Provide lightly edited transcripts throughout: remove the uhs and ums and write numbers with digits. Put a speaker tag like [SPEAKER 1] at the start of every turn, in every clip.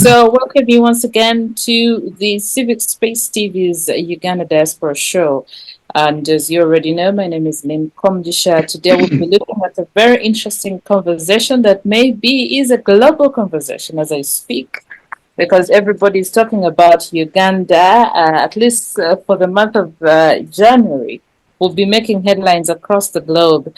[SPEAKER 1] So, welcome you once again to the Civic Space TV's Uganda Diaspora Show. And as you already know, my name is Lynn Komugisha. Today we'll be looking at a very interesting conversation that maybe is a global conversation as I speak, because everybody is talking about Uganda, at least for the month of January. We'll be making headlines across the globe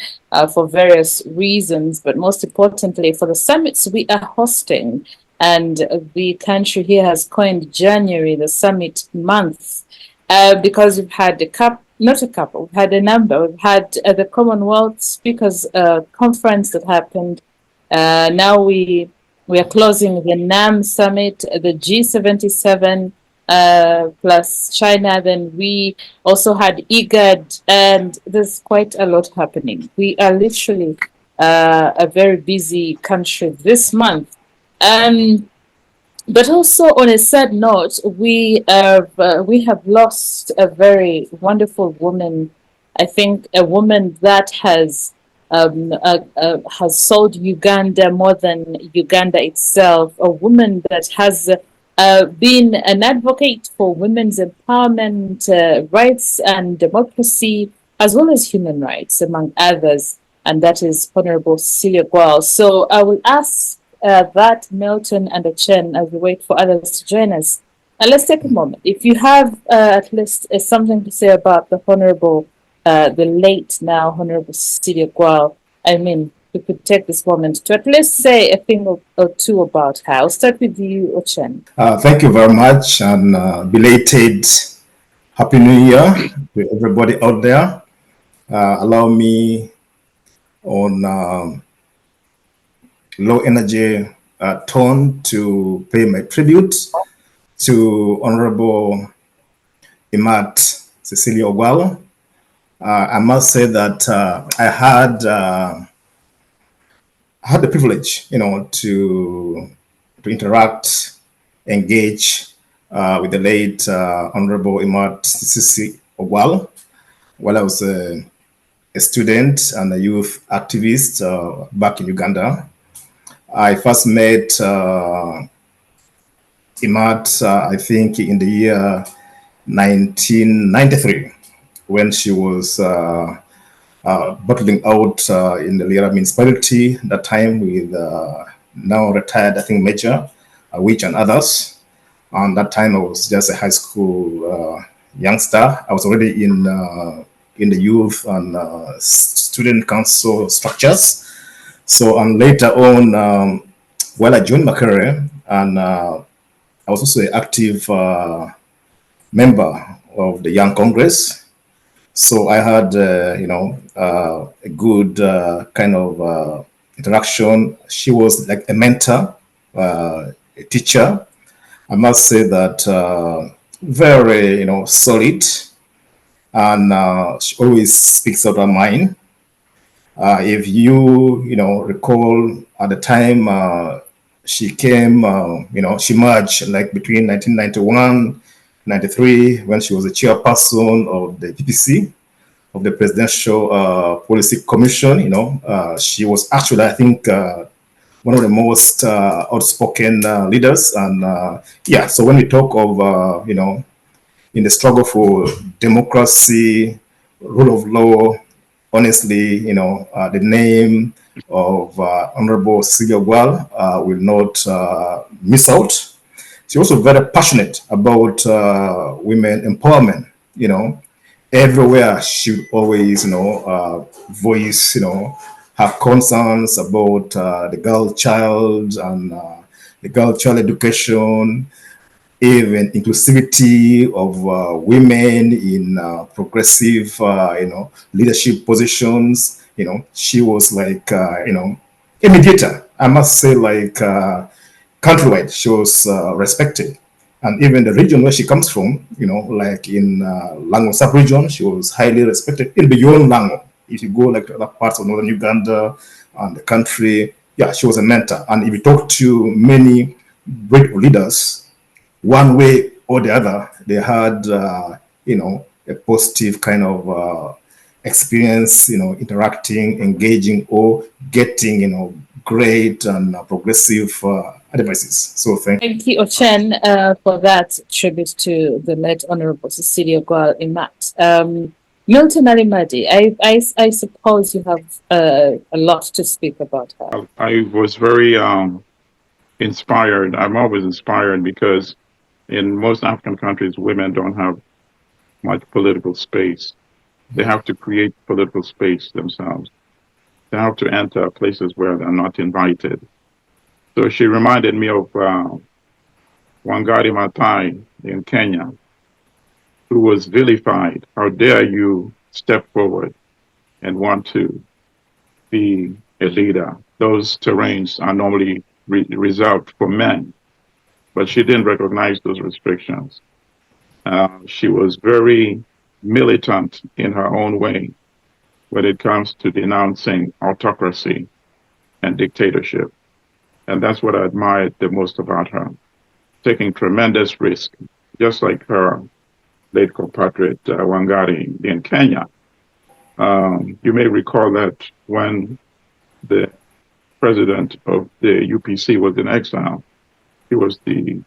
[SPEAKER 1] for various reasons, but most importantly, for the summits we are hosting. And the country here has coined January the summit month because we've had we've had a number. We've had the Commonwealth Speakers Conference that happened. Now we are closing the NAM summit, the G77 plus China. Then we also had IGAD, and there's quite a lot happening. We are literally a very busy country this month. But also, on a sad note, we have lost a very wonderful woman. I think a woman that has sold Uganda more than Uganda itself. A woman that has been an advocate for women's empowerment, rights, and democracy, as well as human rights, among others. And that is Honorable Cecilia Gual. So I will ask that Milton and Ochen as we wait for others to join us. Let's take a moment. If you have at least something to say about the Honorable, the late now Honorable Cecilia Gual, I mean, we could take this moment to at least say a thing or two about her. I'll start with you, Ochen.
[SPEAKER 2] Thank you very much, and belated Happy New Year to everybody out there. Allow me on low energy tone to pay my tribute to Honorable Imat Cecilia Gual. I must say that I had the privilege, to interact, engage with the late Honorable Imat Cecilia Gual while I was a student and a youth activist back in Uganda. I first met Imat, I think, in the year 1993, when she was battling out in the Lira municipality, that time with now retired, I think, Major Witch and others. And that time I was just a high school youngster. I was already in the youth and student council structures. So, and later on, while I joined my career, and I was also an active member of the Young Congress. So I had, a good kind of interaction. She was like a mentor, a teacher. I must say that very, solid, and she always speaks out her mind. If you, recall at the time she came, she merged like between 1991, 93, when she was the chairperson of the PPC, of the Presidential Policy Commission. She was actually, I think, one of the most outspoken leaders. And so when we talk of, in the struggle for democracy, rule of law, honestly, the name of Honorable Cecilia Gual will not miss out. She's also very passionate about women empowerment. Everywhere she would always, voice, her concerns about the girl child and the girl child education, even inclusivity of women in progressive, leadership positions. She was like, a mediator. I must say, like, countrywide, she was respected. And even the region where she comes from, like in Lango sub-region, she was highly respected. Even beyond Lango, if you go like to other parts of northern Uganda and the country, she was a mentor. And if you talk to many great leaders, one way or the other, they had, a positive kind of experience, interacting, engaging, or getting, great and progressive advices. So
[SPEAKER 1] Thank you, Ochen, for that tribute to the late Honorable Cecilia Gwal Imat. Milton Allimadi, I suppose you have a lot to speak about her.
[SPEAKER 3] I was very inspired. I'm always inspired because in most African countries, women don't have much political space. They have to create political space themselves. They have to enter places where they're not invited. So she reminded me of Wangari Maathai in Kenya, who was vilified. How dare you step forward and want to be a leader? Those terrains are normally reserved for men, but she didn't recognize those restrictions. She was very militant in her own way when it comes to denouncing autocracy and dictatorship. And that's what I admired the most about her, taking tremendous risk, just like her late compatriot Wangari in Kenya. You may recall that when the president of the UPC was in exile, he was the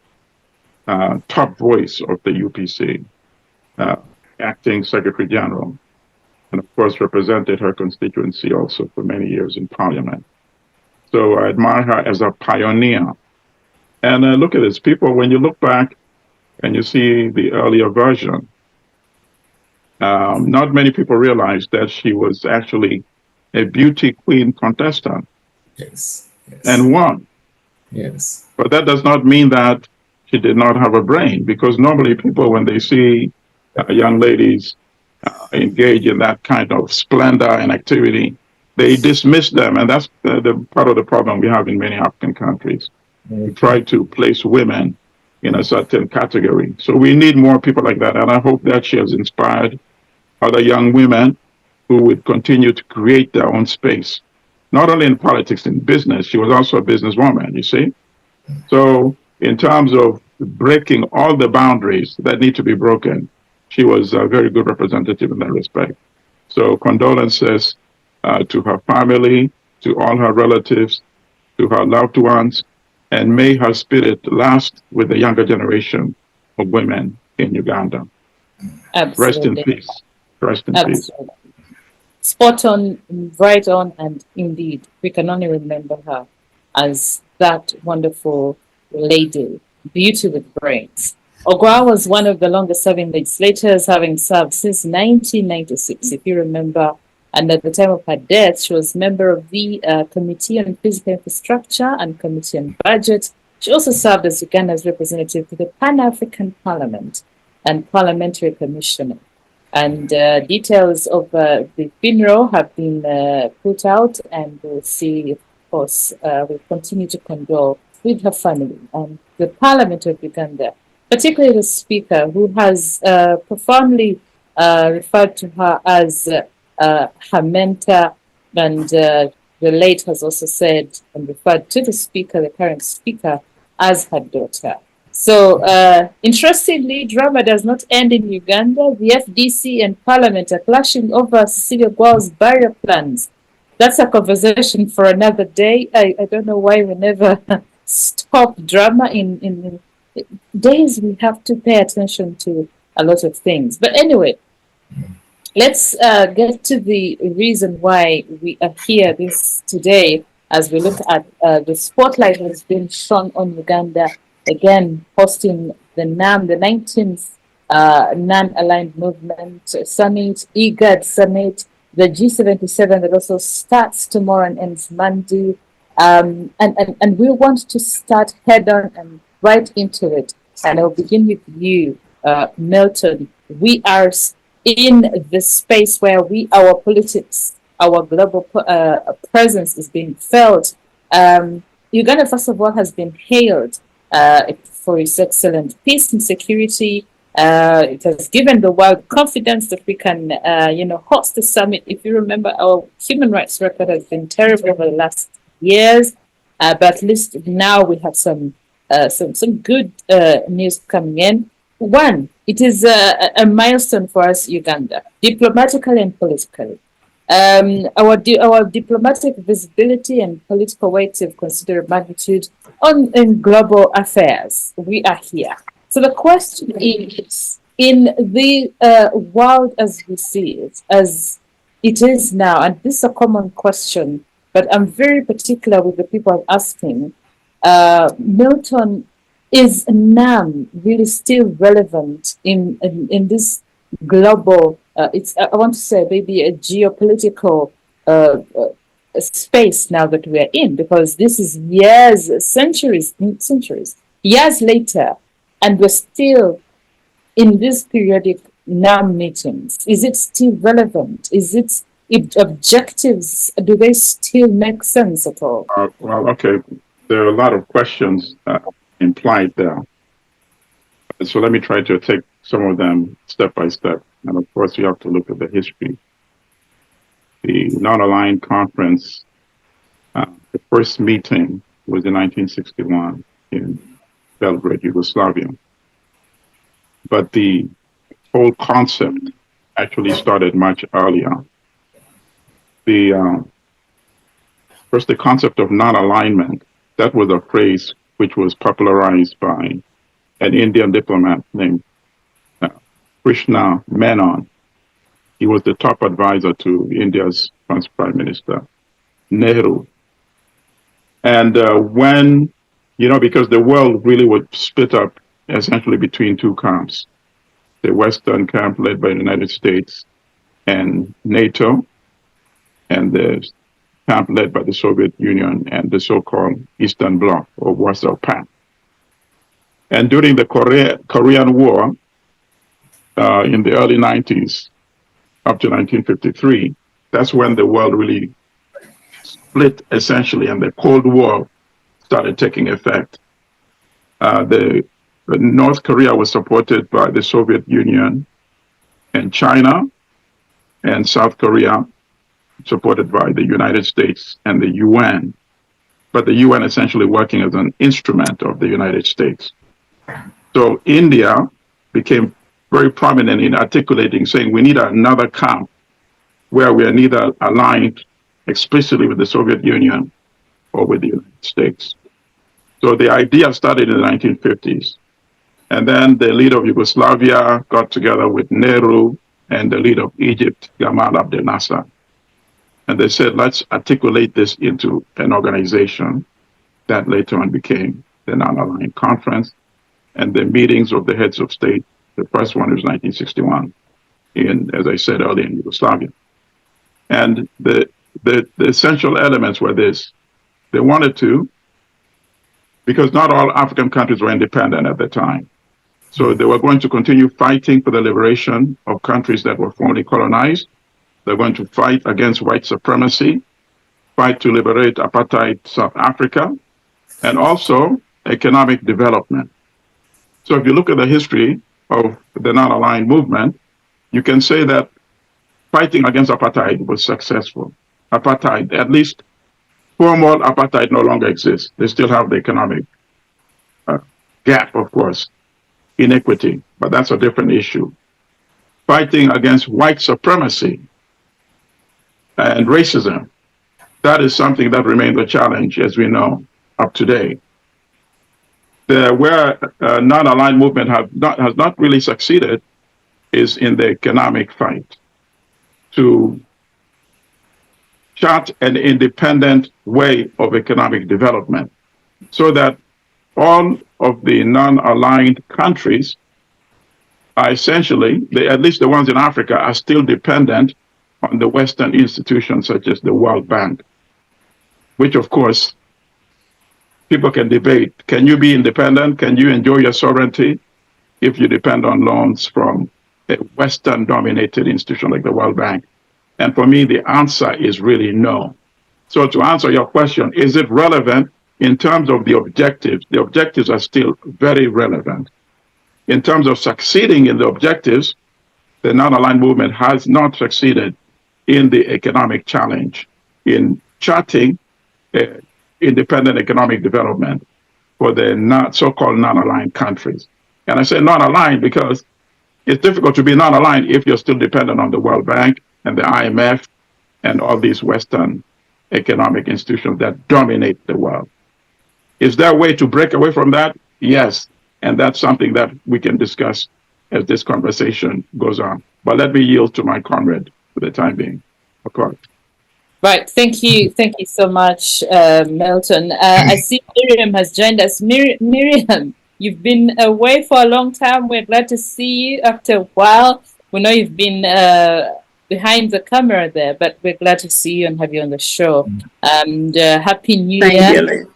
[SPEAKER 3] top voice of the UPC, acting Secretary General, and of course represented her constituency also for many years in Parliament. So I admire her as a pioneer. And look at this, people, when you look back and you see the earlier version, not many people realize that she was actually a beauty queen contestant.
[SPEAKER 2] Yes.
[SPEAKER 3] And won.
[SPEAKER 2] Yes.
[SPEAKER 3] But that does not mean that she did not have a brain, because normally people, when they see young ladies engage in that kind of splendor and activity, they dismiss them. And that's the part of the problem we have in many African countries. We try to place women in a certain category. So we need more people like that. And I hope that she has inspired other young women who would continue to create their own space, not only in politics, in business. She was also a businesswoman, you see? So in terms of breaking all the boundaries that need to be broken, she was a very good representative in that respect. So condolences to her family, to all her relatives, to her loved ones, and may her spirit last with the younger generation of women in Uganda.
[SPEAKER 1] Absolutely.
[SPEAKER 3] Rest in peace. Rest in peace.
[SPEAKER 1] Spot on, right on, and indeed, we can only remember her as that wonderful lady, beauty with brains. Ogwa was one of the longest serving legislators, having served since 1996, if you remember. And at the time of her death, she was member of the Committee on Physical Infrastructure and Committee on Budget. She also served as Uganda's representative to the Pan-African Parliament and Parliamentary Commissioner. And details of the funeral have been put out, and we'll see, of course, we'll continue to condole with her family and the Parliament of Uganda, particularly the Speaker, who has profoundly referred to her as her mentor, and the late has also said and referred to the Speaker, the current Speaker, as her daughter. So, interestingly, drama does not end in Uganda. The FDC and Parliament are clashing over Cecilia Gwal's burial plans. That's a conversation for another day. I don't know why we never stop drama in days. We have to pay attention to a lot of things. But anyway, let's get to the reason why we are here this today, as we look at the spotlight has been shone on Uganda, again hosting the NAM, the 19th Non-Aligned Movement Summit, IGAD Summit, the G77 that also starts tomorrow and ends Monday. And we want to start head on and right into it. And I'll begin with you, Milton. We are in the space where our politics, our global presence is being felt. Uganda, first of all, has been hailed for its excellent peace and security. It has given the world confidence that we can, host the summit. If you remember, our human rights record has been terrible over the last years, but at least now we have some good news coming in. One, it is a milestone for us, Uganda, diplomatically and politically. Our diplomatic visibility and political weight of considerable magnitude in global affairs. We are here. So the question is, in the world as we see it, as it is now, and this is a common question, but I'm very particular with the people I'm asking. Milton, is NAM really still relevant in this global, I want to say maybe a geopolitical space now that we're in, because this is centuries years later, and we're still in these periodic NAM meetings. Is it still relevant? Objectives, do they still make sense at all?
[SPEAKER 3] Well, okay, there are a lot of questions implied there. So let me try to take some of them step by step. And of course, you have to look at the history. The non-aligned conference, the first meeting was in 1961 in Belgrade, Yugoslavia. But the whole concept actually started much earlier. First, the concept of non-alignment, that was a phrase which was popularized by an Indian diplomat named Krishna Menon. He was the top advisor to India's first Prime Minister, Nehru. And when, because the world really was split up essentially between two camps, the Western camp led by the United States and NATO, and the camp led by the Soviet Union and the so-called Eastern Bloc or Warsaw Pact. And during the Korean War in the early 90s, up to 1953, that's when the world really split essentially, and the Cold War started taking effect. The North Korea was supported by the Soviet Union and China, and South Korea supported by the United States and the UN, but the UN essentially working as an instrument of the United States. So India became very prominent in articulating, saying we need another camp where we are neither aligned explicitly with the Soviet Union or with the United States. So the idea started in the 1950s. And then the leader of Yugoslavia got together with Nehru and the leader of Egypt, Gamal Abdel Nasser. And they said, let's articulate this into an organization that later on became the Non-Aligned Conference. And the meetings of the heads of state, the first one was 1961 in, as I said earlier, in Yugoslavia. And the essential elements were this. They wanted to, because not all African countries were independent at the time. So they were going to continue fighting for the liberation of countries that were formerly colonized. They're going to fight against white supremacy, fight to liberate apartheid South Africa, and also economic development. So if you look at the history of the non-aligned movement, you can say that fighting against apartheid was successful. Apartheid, at least formal apartheid, no longer exists. They still have the economic gap, of course, inequity, but that's a different issue. Fighting against white supremacy and racism, that is something that remains a challenge, as we know, up to date. Where non-aligned movement has not really succeeded is in the economic fight to chart an independent way of economic development so that all of the non-aligned countries are essentially, at least the ones in Africa, are still dependent on the Western institutions such as the World Bank, which of course, people can debate. Can you be independent? Can you enjoy your sovereignty if you depend on loans from a Western-dominated institution like the World Bank? And for me, the answer is really no. So to answer your question, is it relevant in terms of the objectives? The objectives are still very relevant. In terms of succeeding in the objectives, the non-aligned movement has not succeeded in the economic challenge, in charting independent economic development for the so-called non-aligned countries. And I say non-aligned because it's difficult to be non-aligned if you're still dependent on the World Bank and the IMF and all these Western economic institutions that dominate the world. Is there a way to break away from that? Yes. And that's something that we can discuss as this conversation goes on. But let me yield to my comrade for the time being. Okot.
[SPEAKER 1] Right. Thank you so much, Milton. I see Miriam has joined us. Miriam, you've been away for a long time. We're glad to see you after a while. We know you've been behind the camera there, but we're glad to see you and have you on the show. And Happy New Year.
[SPEAKER 4] Thank you, Lynn.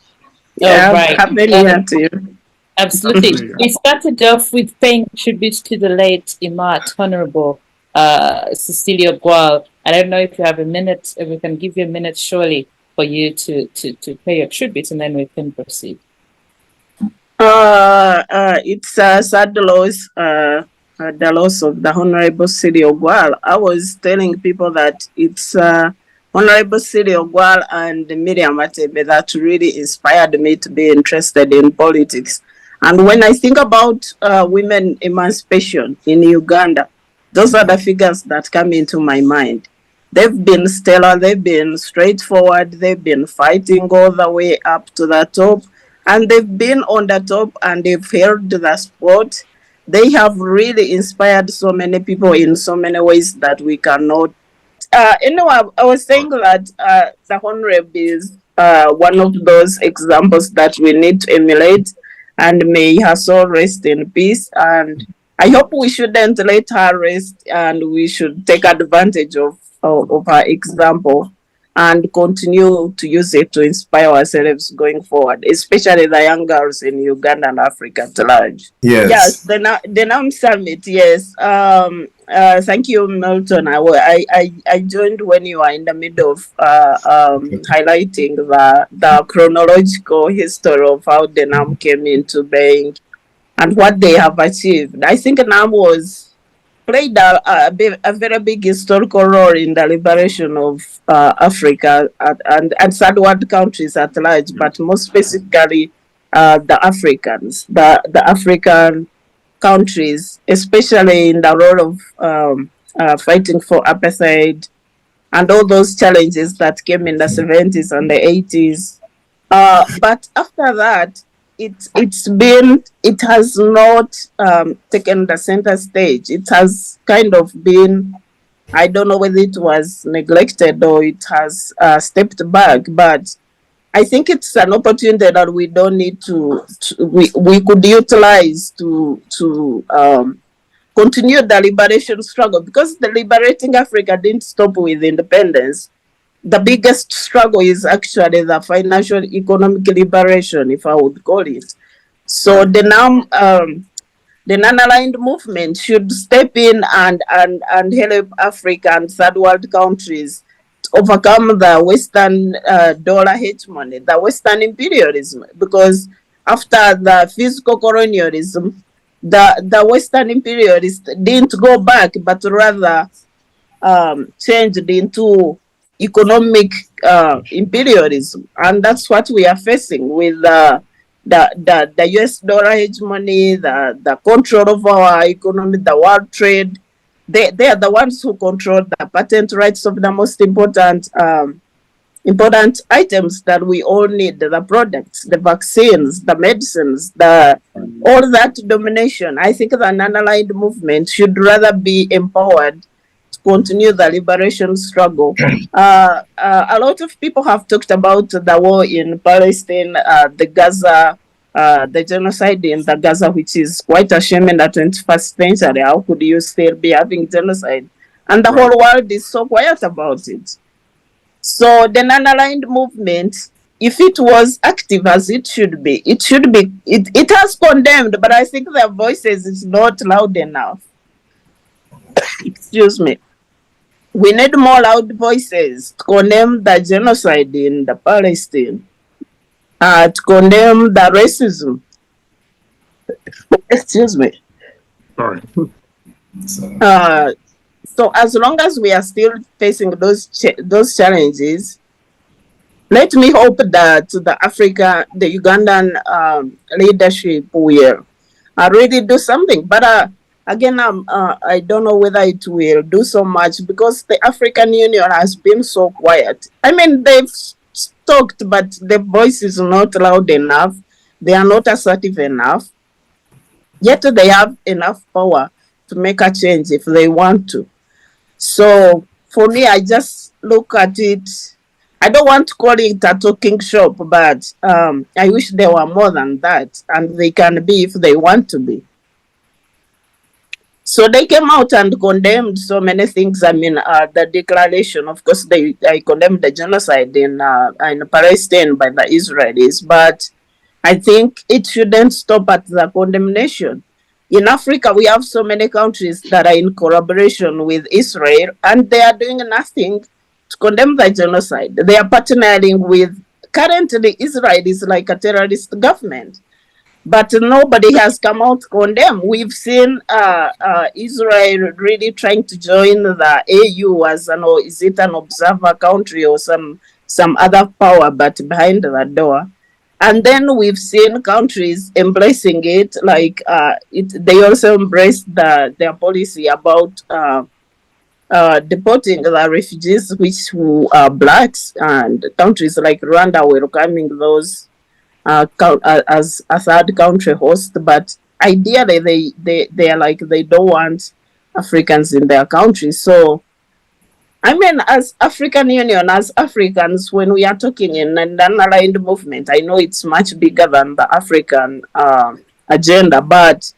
[SPEAKER 4] Yeah,
[SPEAKER 1] right.
[SPEAKER 4] Happy New Year to you.
[SPEAKER 1] Absolutely. We started off with paying tribute to the late Imat, Honorable Cecilia Gual. I don't know if you have a minute, if we can give you a minute surely for you to pay your tribute, and then we can proceed.
[SPEAKER 4] It's sad loss, the loss of the Honorable Cecilia Gual. I was telling people that it's Honorable Cecilia Gual and Miriam that really inspired me to be interested in politics. And when I think about women emancipation in Uganda, those are the figures that come into my mind. They've been stellar, they've been straightforward, they've been fighting all the way up to the top, and they've been on the top and they've held the spot. They have really inspired so many people in so many ways that we cannot. Anyway, I was saying that the Honorable is one of those examples that we need to emulate, and may her soul rest in peace. And I hope we shouldn't let her rest, and we should take advantage of her example and continue to use it to inspire ourselves going forward, especially the young girls in Uganda and Africa at large.
[SPEAKER 2] Yes.
[SPEAKER 4] The NAM Summit, yes. Thank you, Milton. I joined when you were in the middle of highlighting the chronological history of how the NAM came into being and what they have achieved. I think NAM played a very big historical role in the liberation of Africa and third world countries at large, but more specifically the Africans, the African countries, especially in the role of fighting for apartheid and all those challenges that came in the 70s and the 80s. But after that, it has not taken the center stage. It has kind of been, I don't know whether it was neglected or it has stepped back, but I think it's an opportunity that we don't need we could utilize to continue the liberation struggle, because the liberating Africa didn't stop with independence. The biggest struggle is actually the financial economic liberation, if I would call it. So the non-aligned movement should step in and help Africa and third world countries to overcome the Western dollar hegemony, the Western imperialism, because after the physical colonialism, the Western imperialists didn't go back, but rather changed into economic imperialism, and that's what we are facing with the US dollar hegemony, the control of our economy, the world trade. They are the ones who control the patent rights of the most important items that we all need, the products, the vaccines, the medicines, all that domination. I think the non-aligned movement should rather be empowered continue the liberation struggle. A lot of people have talked about the war in Palestine, the Gaza, the genocide in the Gaza, which is quite a shame in the 21st century. How could you still be having genocide? And the whole world is so quiet about it. So the non-aligned movement, if it was active as it should be, it has condemned, but I think their voices is not loud enough. Excuse me. We need more loud voices to condemn the genocide in the Palestine, to condemn the racism. Excuse me.
[SPEAKER 3] Sorry.
[SPEAKER 4] So as long as we are still facing those challenges, let me hope that the Ugandan leadership will really do something. But again, I don't know whether it will do so much because the African Union has been so quiet. I mean, they've talked, but the voice is not loud enough. They are not assertive enough. Yet they have enough power to make a change if they want to. So for me, I just look at it. I don't want to call it a talking shop, but I wish there were more than that, and they can be if they want to be. So they came out and condemned so many things. I mean, the declaration, of course, they condemned the genocide in Palestine by the Israelis, but I think it shouldn't stop at the condemnation. In Africa, we have so many countries that are in collaboration with Israel, and they are doing nothing to condemn the genocide. They are partnering with, currently, Israel is like a terrorist government, but nobody has come out to condemn. We've seen Israel really trying to join the AU as is it an observer country or some other power, but behind the door. And then we've seen countries embracing it, like they also embraced their policy about deporting the refugees, which are blacks, and countries like Rwanda welcoming those as a third country host. But ideally, they are like, they don't want Africans in their country. So I mean, as African Union, as Africans, when we are talking in an aligned movement, I know it's much bigger than the African agenda, but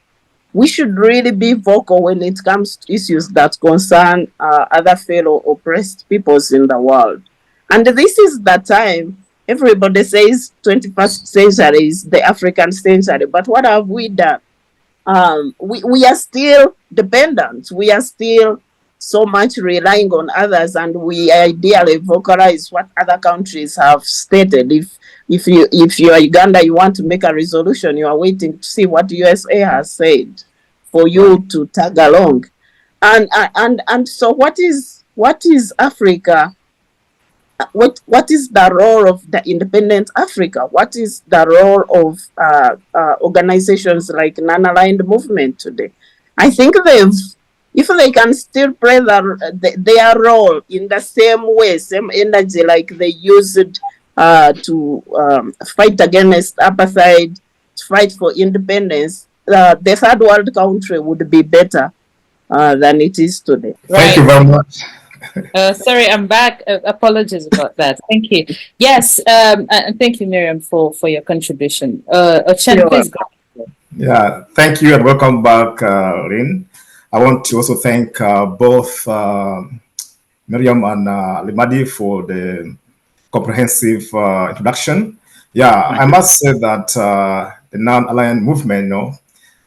[SPEAKER 4] we should really be vocal when it comes to issues that concern other fellow oppressed peoples in the world. And this is the time. Everybody says 21st century is the African century, but what have we done? We are still dependent. We are still so much relying on others, and we ideally vocalize what other countries have stated. If you are Uganda, you want to make a resolution, you are waiting to see what USA has said for you to tag along. And so what is Africa? What is the role of the independent Africa? What is the role of organizations like non-aligned movement today? I think if they can still play their role in the same way, same energy like they used to fight against apartheid, to fight for independence, the third world country would be better than it is today.
[SPEAKER 2] Thank you very much.
[SPEAKER 1] Sorry, I'm back. Apologies about that. Thank you. Yes, and thank you, Miriam, for your contribution. Ochen, please go.
[SPEAKER 2] Yeah, thank you and welcome back, Lynn. I want to also thank both Miriam and Allimadi for the comprehensive introduction. Yeah, I must say that the non-aligned movement,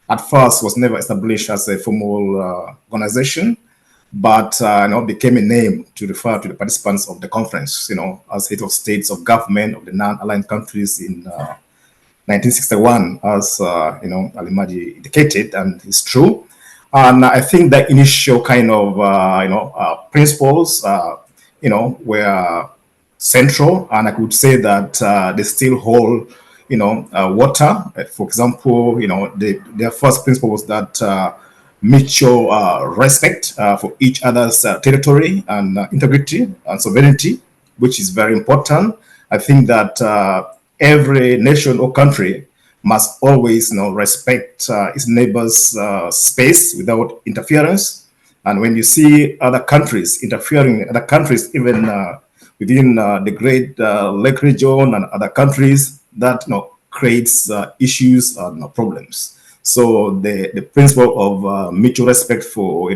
[SPEAKER 2] at first was never established as a formal organization, but became a name to refer to the participants of the conference, as head of states of government of the non-aligned countries in 1961, as Allimadi indicated, and it's true. And I think the initial kind of principles, were central, and I could say that they still hold, water. For example, their first principle was that mutual respect for each other's territory and integrity and sovereignty, which is very important. I think that every nation or country must always respect its neighbor's space without interference. And when you see other countries interfering in other countries, even within the Great Lake region and other countries, that creates issues and problems. So the principle of mutual respect for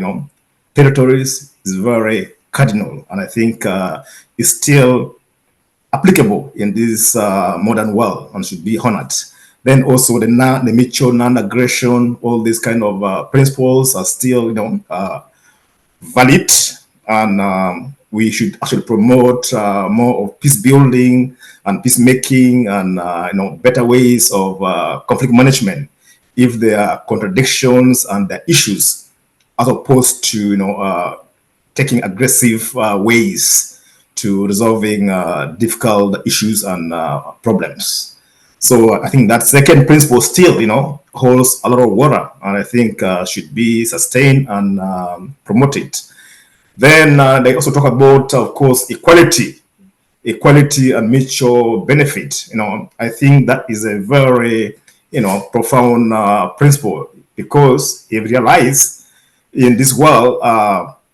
[SPEAKER 2] territories is very cardinal, and I think is still applicable in this modern world and should be honored. Then also the mutual non-aggression, all these kind of principles are still, valid, and we should actually promote more of peace building and peacemaking and better ways of conflict management if there are contradictions and there are issues, as opposed to taking aggressive ways to resolving difficult issues and problems. So I think that second principle still, holds a lot of water, and I think should be sustained and promoted. Then they also talk about, of course, equality and mutual benefit. I think that is a very, profound principle, because if you realize in this world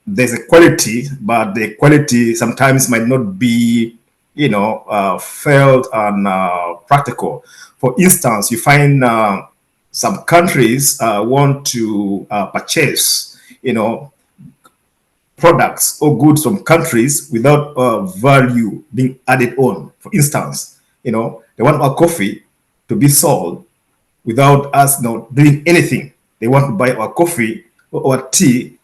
[SPEAKER 2] there's equality, but the equality sometimes might not be, felt and practical. For instance, you find some countries want to purchase, products or goods from countries without value being added on. For instance, they want our coffee to be sold without us doing anything. They want to buy our coffee or our tea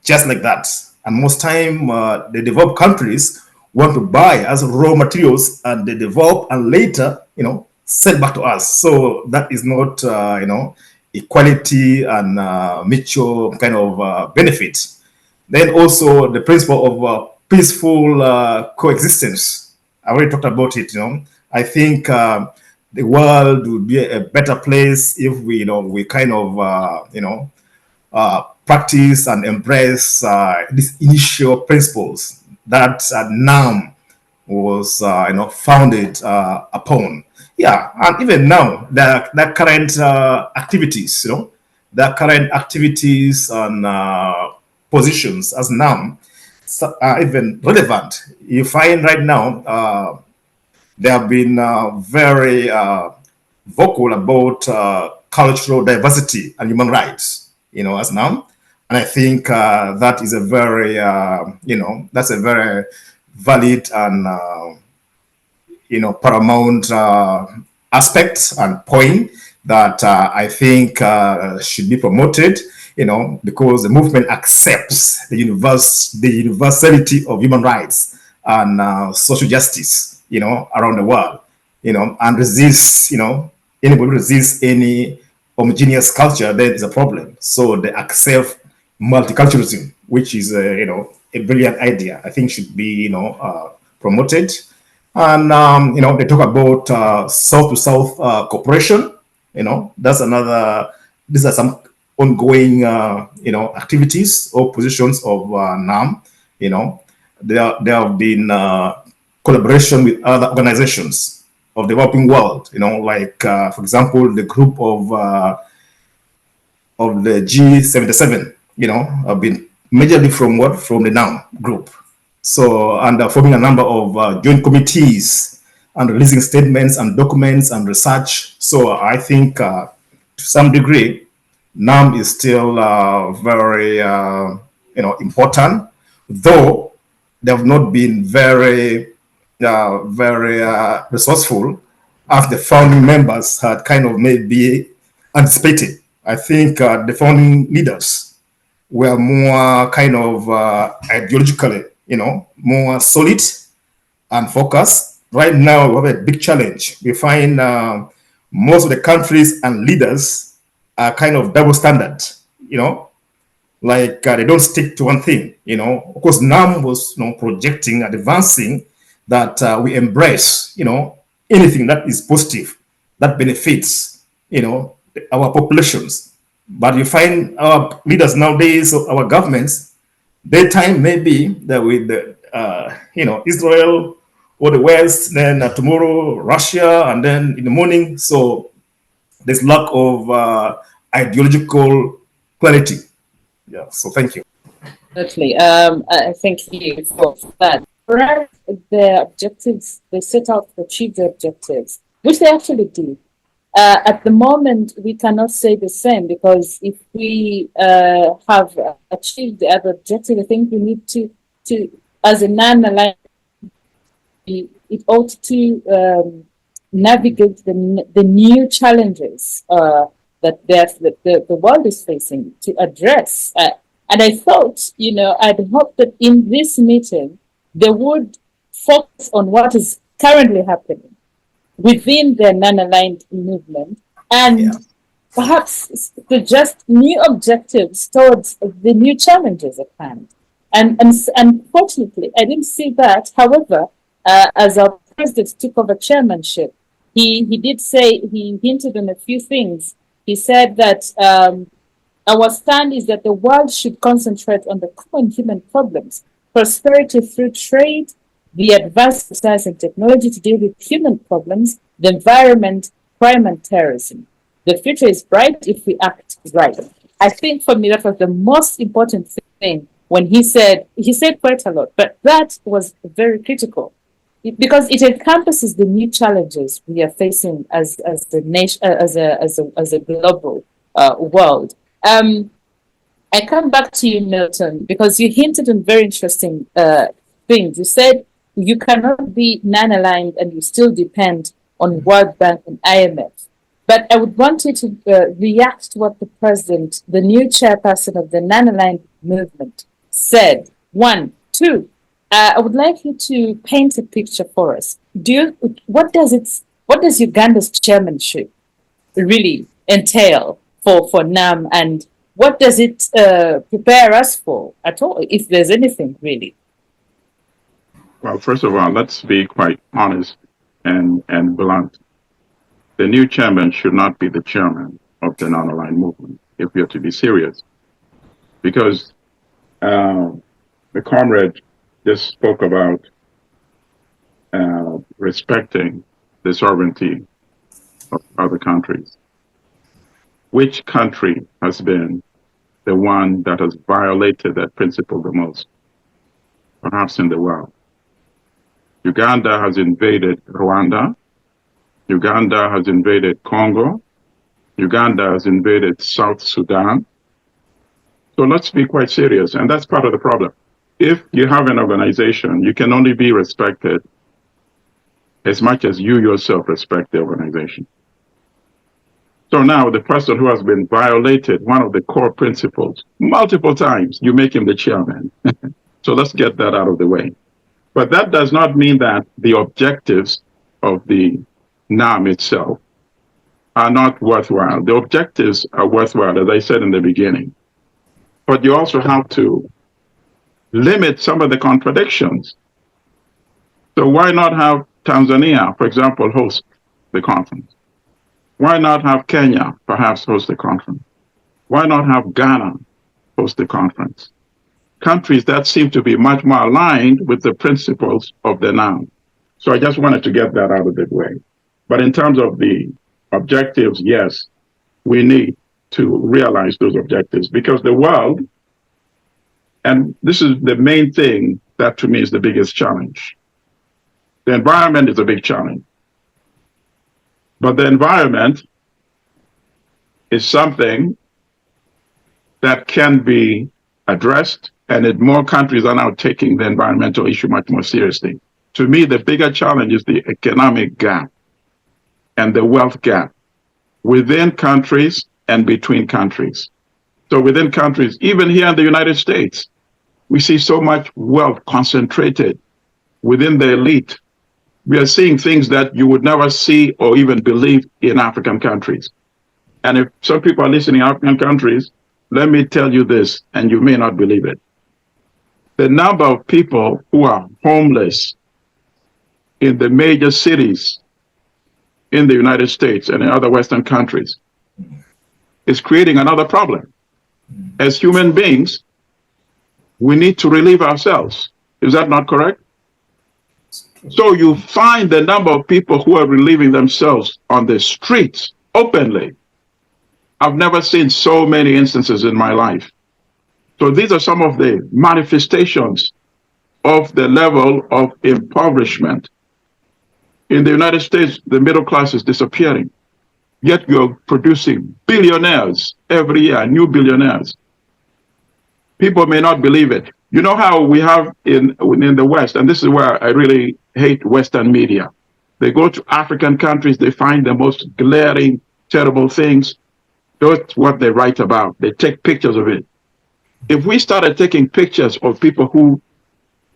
[SPEAKER 2] just like that. And most time, the developed countries want to buy as raw materials, and they develop and later, sell back to us. So that is not, equality and mutual kind of benefit. Then also the principle of peaceful coexistence. I already talked about it. I think the world would be a better place if we kind of practice and embrace these initial principles that NAM was founded upon. Yeah, and even now the current activities, the current activities and positions as NAM are even relevant. You find right now they have been very vocal about cultural diversity and human rights, as NAM. And I think that is a very, that's a very valid and, paramount aspect and point that I think should be promoted, because the movement accepts the universality of human rights and social justice, around the world, and resists, anybody resists any homogeneous culture, then it's a problem. So they accept multiculturalism, which is a brilliant idea. I think should be promoted. And they talk about south to south cooperation. That's another. These are some ongoing activities or positions of NAM. There have been collaboration with other organizations of the developing world. Like for example, the group of the G77. Have been majorly from the NAM group. So, and forming a number of joint committees and releasing statements and documents and research. So I think to some degree, NAM is still very, important, though they have not been very, resourceful as the founding members had kind of maybe anticipated. I think the founding leaders were more kind of ideologically, more solid and focused. Right now, we have a big challenge. We find most of the countries and leaders are kind of double standard, like they don't stick to one thing, Of course, NAM was projecting and advancing that we embrace, anything that is positive, that benefits, our populations. But you find our leaders nowadays, our governments, their time may be that with Israel or the West, then tomorrow Russia, and then in the morning. So there's lack of ideological clarity. Yeah. So thank you.
[SPEAKER 1] Certainly. I thank you for that. Perhaps the objectives, they set out to achieve the objectives, which they actually did. At the moment, we cannot say the same, because if we have achieved the other objective, I think we need to as a non-aligned, it ought to navigate the new challenges that the world is facing to address. And I thought, I'd hoped that in this meeting, they would focus on what is currently happening within the non-aligned movement, and perhaps suggest new objectives towards the new challenges at hand. And unfortunately, I didn't see that. However, as our president took over chairmanship, he did say, he hinted on a few things. He said that our stand is that the world should concentrate on the common human problems, prosperity through trade, the advanced science and technology to deal with human problems, the environment, crime, and terrorism. The future is bright if we act right. I think for me that was the most important thing when he said quite a lot, but that was very critical because it encompasses the new challenges we are facing as the nation, as a global world. I come back to you, Milton, because you hinted on very interesting things. You said you cannot be non-aligned and you still depend on World Bank and IMF. But I would want you to react to what the president, the new chairperson of the non-aligned movement, said. One, two. I would like you to paint a picture for us. What does Uganda's chairmanship really entail for NAM, and what does it prepare us for at all, if there's anything really?
[SPEAKER 3] Well, first of all, let's be quite honest and blunt. The new chairman should not be the chairman of the non-aligned movement, if we are to be serious. Because the comrade just spoke about respecting the sovereignty of other countries. Which country has been the one that has violated that principle the most? Perhaps in the world. Uganda has invaded Rwanda. Uganda has invaded Congo. Uganda has invaded South Sudan. So let's be quite serious, and that's part of the problem. If you have an organization, you can only be respected as much as you yourself respect the organization. So now the person who has been violated one of the core principles multiple times, you make him the chairman. So let's get that out of the way. But that does not mean that the objectives of the NAM itself are not worthwhile. The objectives are worthwhile, as I said in the beginning. But you also have to limit some of the contradictions. So why not have Tanzania, for example, host the conference? Why not have Kenya perhaps host the conference? Why not have Ghana host the conference? Countries that seem to be much more aligned with the principles of the NAM. So I just wanted to get that out of the way. But in terms of the objectives, yes, we need to realize those objectives because the world, and this is the main thing that to me is the biggest challenge. The environment is a big challenge. But the environment is something that can be addressed, and more countries are now taking the environmental issue much more seriously. To me, the bigger challenge is the economic gap and the wealth gap within countries and between countries. So within countries, even here in the United States, we see so much wealth concentrated within the elite. We are seeing things that you would never see or even believe in African countries. And if some people are listening in African countries, let me tell you this, and you may not believe it. The number of people who are homeless in the major cities in the United States and in other Western countries is creating another problem. As human beings, we need to relieve ourselves. Is that not correct? So you find the number of people who are relieving themselves on the streets openly. I've never seen so many instances in my life. So these are some of the manifestations of the level of impoverishment. In the United States, the middle class is disappearing. Yet you're producing billionaires every year, new billionaires. People may not believe it. You know how we have in the West, and this is where I really hate Western media. They go to African countries, they find the most glaring, terrible things. That's what they write about. They take pictures of it. If we started taking pictures of people who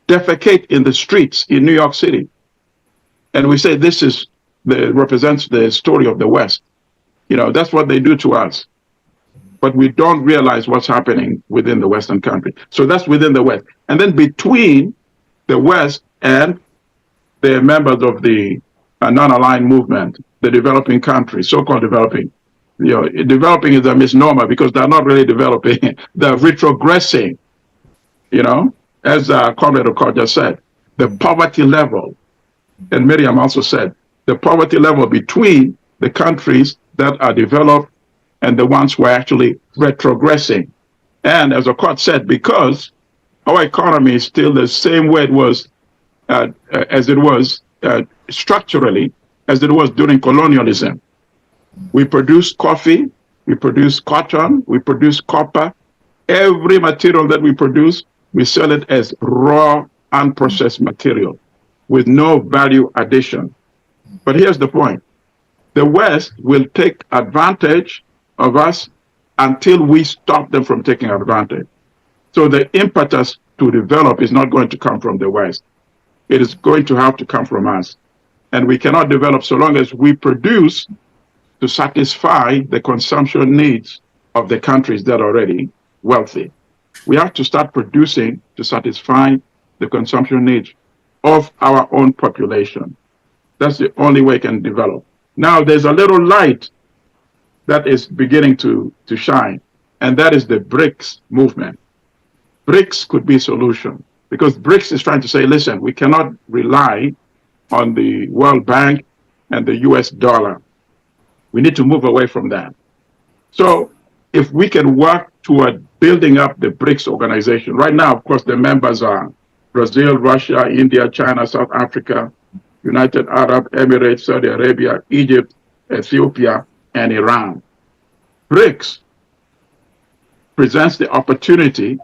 [SPEAKER 3] defecate in the streets in New York City, and we say this represents the story of the West, that's what they do to us. But we don't realize what's happening within the Western country. So that's within the West. And then between the West and the members of the non-aligned movement, the developing countries, so-called developing. Developing is a misnomer because they're not really developing, they're retrogressing, as Comrade Okot just said, the poverty level, and Miriam also said, the poverty level between the countries that are developed and the ones who are actually retrogressing. And as Okot said, because our economy is still the same way it was, as it was structurally, as it was during colonialism. We produce coffee, we produce cotton, we produce copper. Every material that we produce, we sell it as raw, unprocessed material with no value addition. But here's the point. The West will take advantage of us until we stop them from taking advantage. So the impetus to develop is not going to come from the West. It is going to have to come from us. And we cannot develop so long as we produce to satisfy the consumption needs of the countries that are already wealthy. We have to start producing to satisfy the consumption needs of our own population. That's the only way it can develop. Now, there's a little light that is beginning to shine, and that is the BRICS movement. BRICS could be a solution because BRICS is trying to say, listen, we cannot rely on the World Bank and the US dollar. We need to move away from that. So if we can work toward building up the BRICS organization, right now, of course, the members are Brazil, Russia, India, China, South Africa, United Arab Emirates, Saudi Arabia, Egypt, Ethiopia, and Iran. BRICS presents the opportunity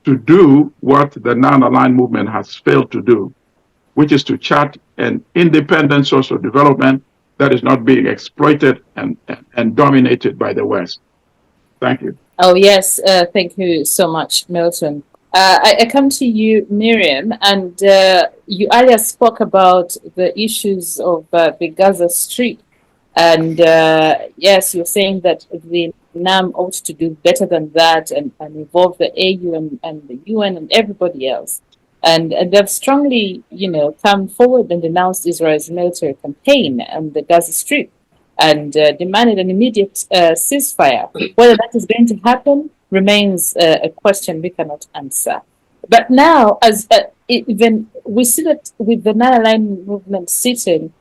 [SPEAKER 3] to do what the non-aligned movement has failed to do, which is to chart an independent source of development that is not being exploited and dominated by the West. Thank you.
[SPEAKER 1] Oh, yes. Thank you so much, Milton. I come to you, Miriam, and you earlier spoke about the issues of the Gaza Strip. And yes, you're saying that the NAM ought to do better than that and involve the AU and the UN and everybody else. And they've strongly, come forward and denounced Israel's military campaign on the Gaza Strip and demanded an immediate ceasefire. Whether that is going to happen remains a question we cannot answer. But now, as even we see that with the non-aligned movement sitting,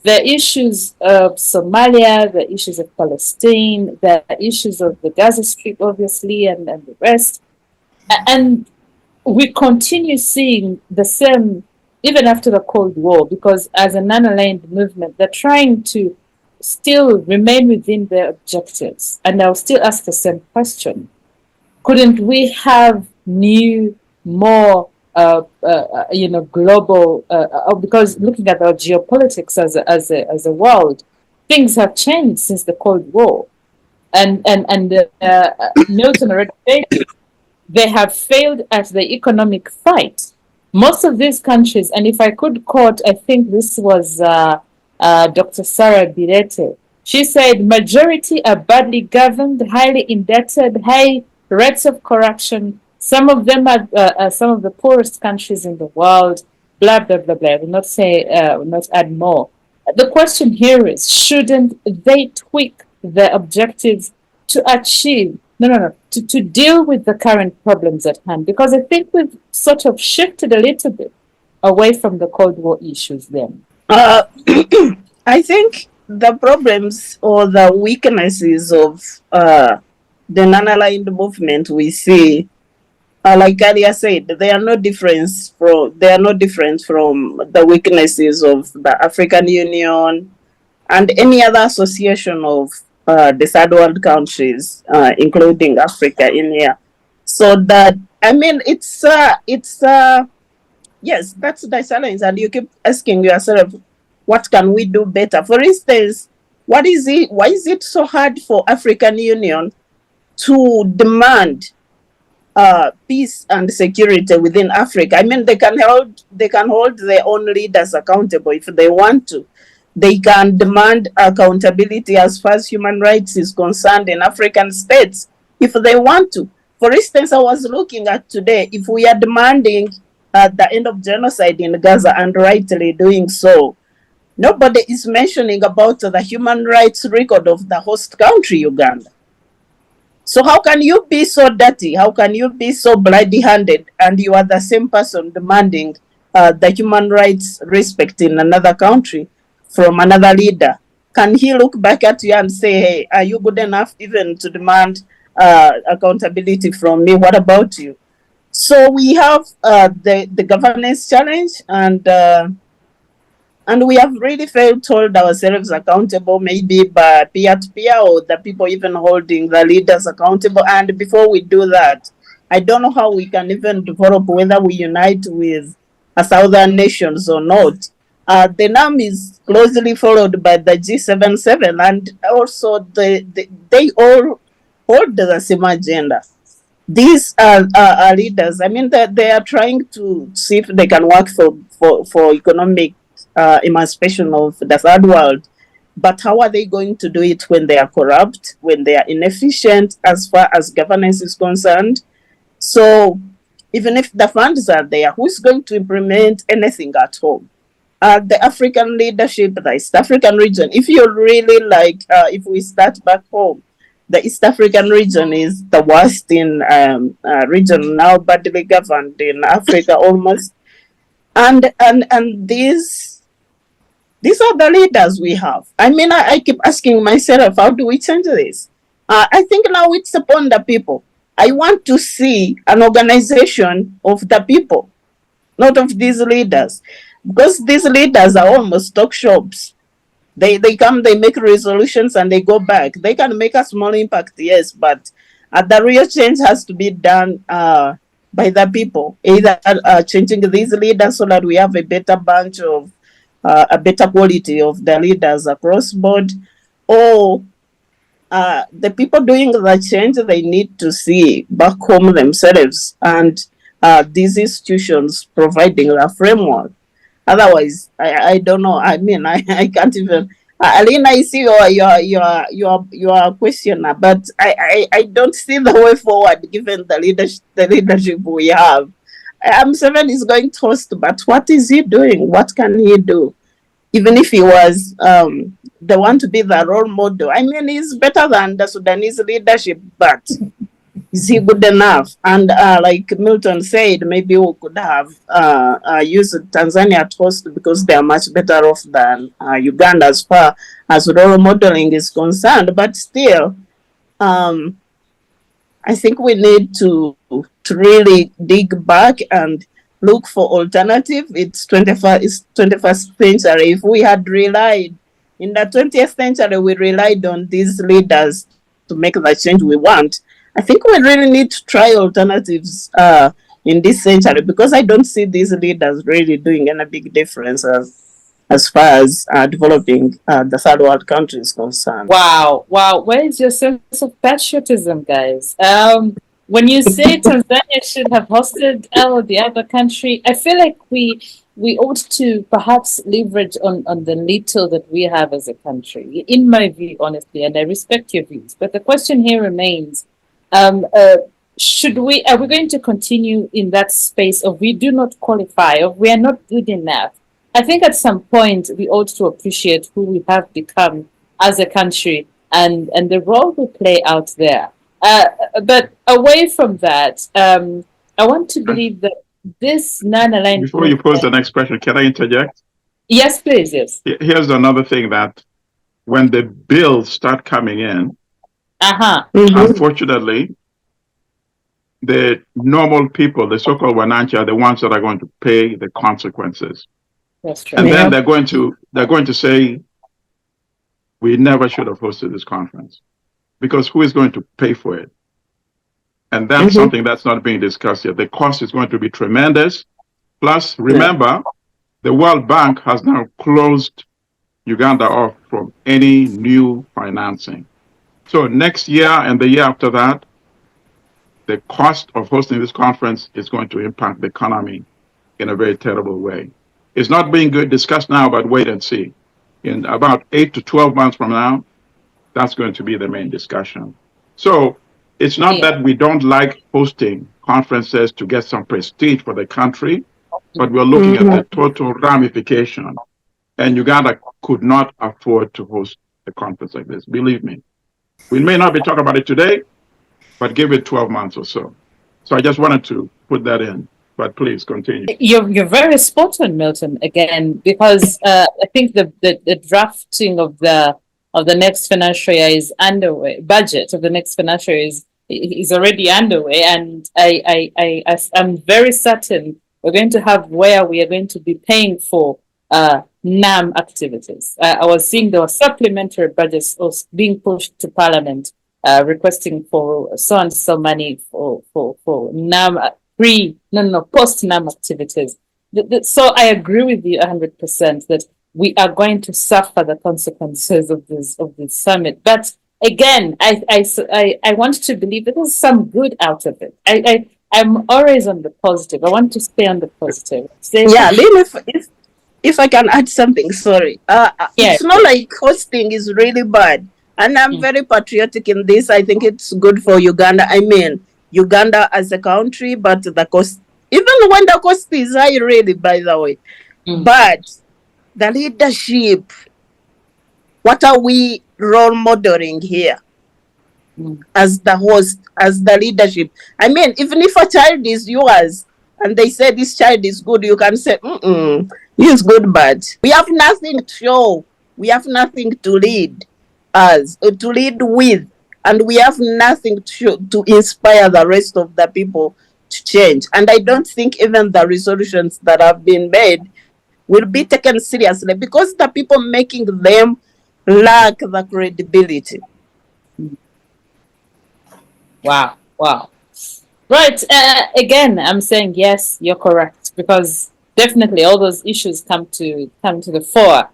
[SPEAKER 1] the issues of Somalia, the issues of Palestine, the issues of the Gaza Strip, obviously, and the rest, and we continue seeing the same even after the Cold War, because as a non-aligned movement, they're trying to still remain within their objectives. And I'll still ask the same question. Couldn't we have new, more, global, because looking at our geopolitics as a world, things have changed since the Cold War. And Milton already stated, they have failed at the economic fight. Most of these countries, and if I could quote, I think this was Dr. Sarah Birete. She said, majority are badly governed, highly indebted, high rates of corruption. Some of them are some of the poorest countries in the world, blah, blah, blah, blah. I will not say, not add more. The question here is, shouldn't they tweak their objectives to achieve, to deal with the current problems at hand? Because I think we've sort of shifted a little bit away from the Cold War issues then.
[SPEAKER 4] I think the problems or the weaknesses of the non-aligned movement we see, like earlier said, they are no different from the weaknesses of the African Union and any other association of the third world countries, including Africa in here. So that, I mean, it's yes, that's the challenge, and you keep asking yourself, what can we do better? For instance, why is it so hard for African Union to demand peace and security within Africa? I mean, they can hold their own leaders accountable if they want to. They can demand accountability as far as human rights is concerned in African states if they want to. For instance, I was looking at today, if we are demanding the end of genocide in Gaza and rightly doing so, nobody is mentioning about the human rights record of the host country, Uganda. So how can you be so dirty? How can you be so bloody-handed, and you are the same person demanding the human rights respect in another country from another leader? Can he look back at you and say, hey, are you good enough even to demand accountability from me? What about you? So we have the governance challenge, and we have really failed to hold ourselves accountable, maybe by peer-to-peer or the people even holding the leaders accountable. And before we do that, I don't know how we can even develop whether we unite with southern nations or not. The NAM is closely followed by the G77, and also they all hold the same agenda. These are leaders. I mean, that they are trying to see if they can work for economic emancipation of the third world. But how are they going to do it when they are corrupt, when they are inefficient as far as governance is concerned? So even if the funds are there, who's going to implement anything at home? The African leadership, the East African region, if you really like, if we start back home, the East African region is the worst in region now, badly governed in Africa almost. And these are the leaders we have. I mean, I keep asking myself, how do we change this? I think now it's upon the people. I want to see an organization of the people, not of these leaders, because these leaders are almost talk shops. They come, they make resolutions, and they go back. They can make a small impact, yes, but the real change has to be done by the people, either changing these leaders so that we have a better bunch of a better quality of the leaders across board, or the people doing the change, they need to see back home themselves, and these institutions providing the framework. Otherwise, I don't know. I mean, I can't even. Lynn, I see your question, but I don't see the way forward given the leadership we have. Seven is going to host, but what is he doing? What can he do? Even if he was the one to be the role model, I mean, he's better than the Sudanese leadership, but is he good enough? And like Milton said, maybe we could have used Tanzania to host because they are much better off than Uganda as far as role modeling is concerned. But still, I think we need to really dig back and look for alternative. It's 21st century. If we had relied in the 20th century, we relied on these leaders to make the change we want. I think we really need to try alternatives in this century, because I don't see these leaders really doing any big difference as far as developing the third world countries concerned.
[SPEAKER 1] Wow. Where is your sense of patriotism, guys? When you say Tanzania should have hosted the other country, I feel like we ought to perhaps leverage on the little that we have as a country, in my view, honestly, and I respect your views. But the question here remains, are we going to continue in that space of we do not qualify, of we are not good enough? I think at some point we ought to appreciate who we have become as a country and the role we play out there. But away from that, I want to believe that this non-aligned...
[SPEAKER 3] Before you pose the next question, can I interject?
[SPEAKER 1] Yes, please, yes.
[SPEAKER 3] Here's another thing, that when the bills start coming in, unfortunately, the normal people, the so-called Wananchi, are the ones that are going to pay the consequences.
[SPEAKER 1] That's true.
[SPEAKER 3] And then they're going to say, we never should have hosted this conference, because who is going to pay for it? And that's something that's not being discussed yet. The cost is going to be tremendous. Plus, remember, the World Bank has now closed Uganda off from any new financing. So next year and the year after that, the cost of hosting this conference is going to impact the economy in a very terrible way. It's not being discussed now, but wait and see. In about 8 to 12 months from now, that's going to be the main discussion. So it's not that we don't like hosting conferences to get some prestige for the country, but we're looking at the total ramification. And Uganda could not afford to host a conference like this. Believe me. We may not be talking about it today, but give it 12 months or so. So I just wanted to put that in, but please continue.
[SPEAKER 1] You're very spot on, Milton, again, because I think the drafting of the next financial year is underway. Budget of the next financial year is already underway, and I'm very certain we're going to have where we are going to be paying for NAM activities. I was seeing there were supplementary budgets being pushed to Parliament, requesting for so and so money for NAM post NAM activities. So I agree with you 100% that we are going to suffer the consequences of this summit. But again, I want to believe that there's some good out of it. I'm always on the positive. I want to stay on the positive.
[SPEAKER 4] Yeah, Lynn, if I can add something, sorry. It's not like hosting is really bad. And I'm very patriotic in this. I think it's good for Uganda. I mean, Uganda as a country, but the cost, even when the cost is high, really, by the way. But the leadership, what are we role modeling here? As the host, as the leadership. I mean, even if a child is yours and they say this child is good, you can say, he's good, but we have nothing to show. We have nothing to lead us, to lead with, and we have nothing to show, to inspire the rest of the people to change. And I don't think even the resolutions that have been made will be taken seriously because the people making them lack the credibility. Wow.
[SPEAKER 1] Right. Again, I'm saying yes, you're correct, because definitely all those issues come to the fore.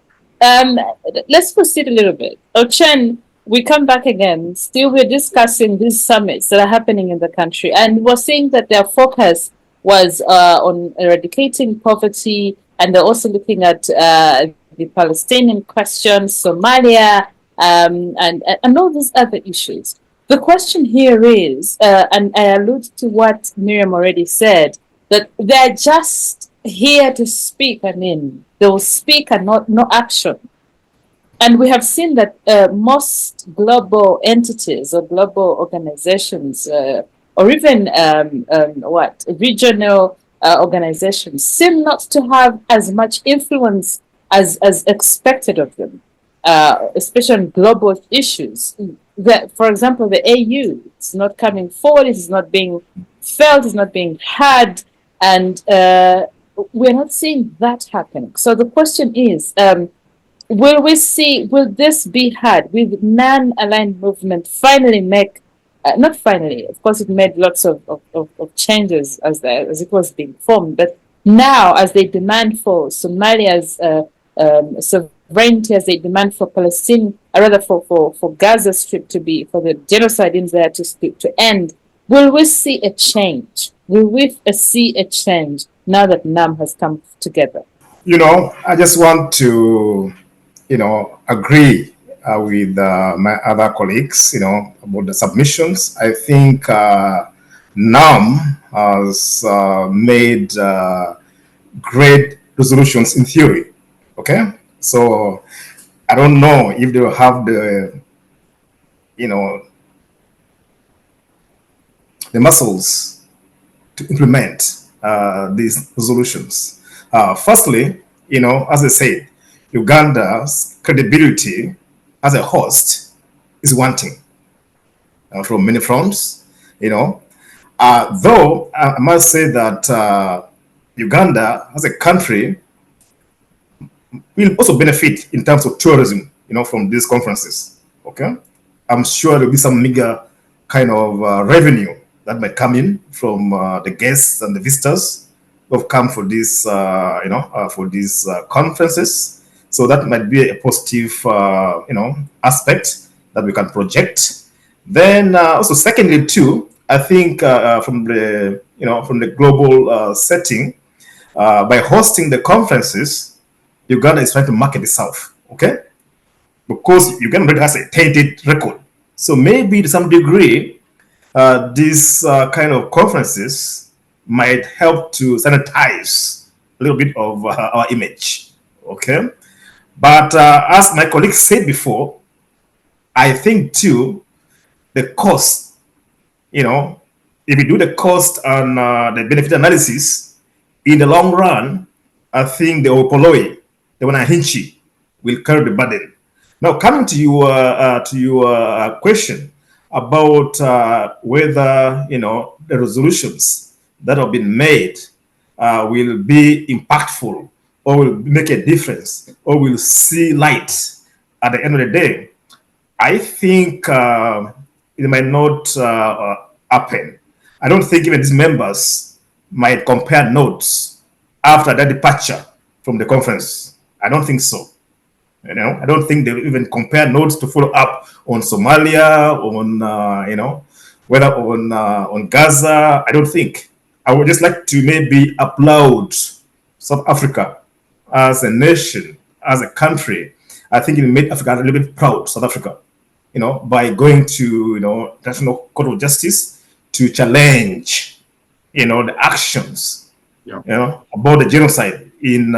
[SPEAKER 1] Let's proceed a little bit. Ochen, we come back again. Still, we're discussing these summits that are happening in the country, and we're seeing that their focus was on eradicating poverty, and they're also looking at the Palestinian question, Somalia, and all these other issues. The question here is, and I allude to what Miriam already said, that they're just here to speak. I mean, they will speak and no action. And we have seen that most global entities or global organizations, or even regional organizations, seem not to have as much influence as expected of them, especially on global issues. For example, the AU, it's not coming forward, it's not being felt, it's not being heard, and we're not seeing that happening. So the question is, will this be heard? Will the non-aligned movement finally make, not finally, of course it made lots of changes as it was being formed, but now as they demand for Somalia's sovereignty, as they demand for Palestine, rather for Gaza Strip to be, for the genocide in there to end, will we see a change? Will we see a change now that NAM has come together?
[SPEAKER 2] I just want to, agree with my other colleagues, about the submissions. I think NAM has made great resolutions in theory. Okay, so I don't know if they will have the muscles to implement these resolutions. Firstly, as I said, Uganda's credibility as a host is wanting from many fronts. Though I must say that Uganda as a country will also benefit in terms of tourism, from these conferences. Okay, I'm sure there'll be some meager kind of revenue that might come in from the guests and the visitors who have come for these, for these conferences. So that might be a positive, aspect that we can project. Then also, secondly, too, I think from the global setting, by hosting the conferences, Uganda is trying to market itself, okay? Because Uganda already has a tainted record. So maybe to some degree, these kind of conferences might help to sanitize a little bit of our image, okay? But as my colleague said before, I think too, the cost, if you do the cost and the benefit analysis, in the long run, I think the Opoloi, the Wanahinchi, will carry the burden. Now, coming to your question about whether the resolutions that have been made will be impactful or will make a difference or will see light at the end of the day, I think it might not happen. I don't think even these members might compare notes after their departure from the conference. I don't think so. I don't think they even compare notes to follow up on Somalia, on whether on Gaza. I don't think. I would just like to maybe applaud South Africa as a nation, as a country. I think it made Africa a little bit proud, South Africa, by going to International Court of Justice to challenge, the actions, about the genocide in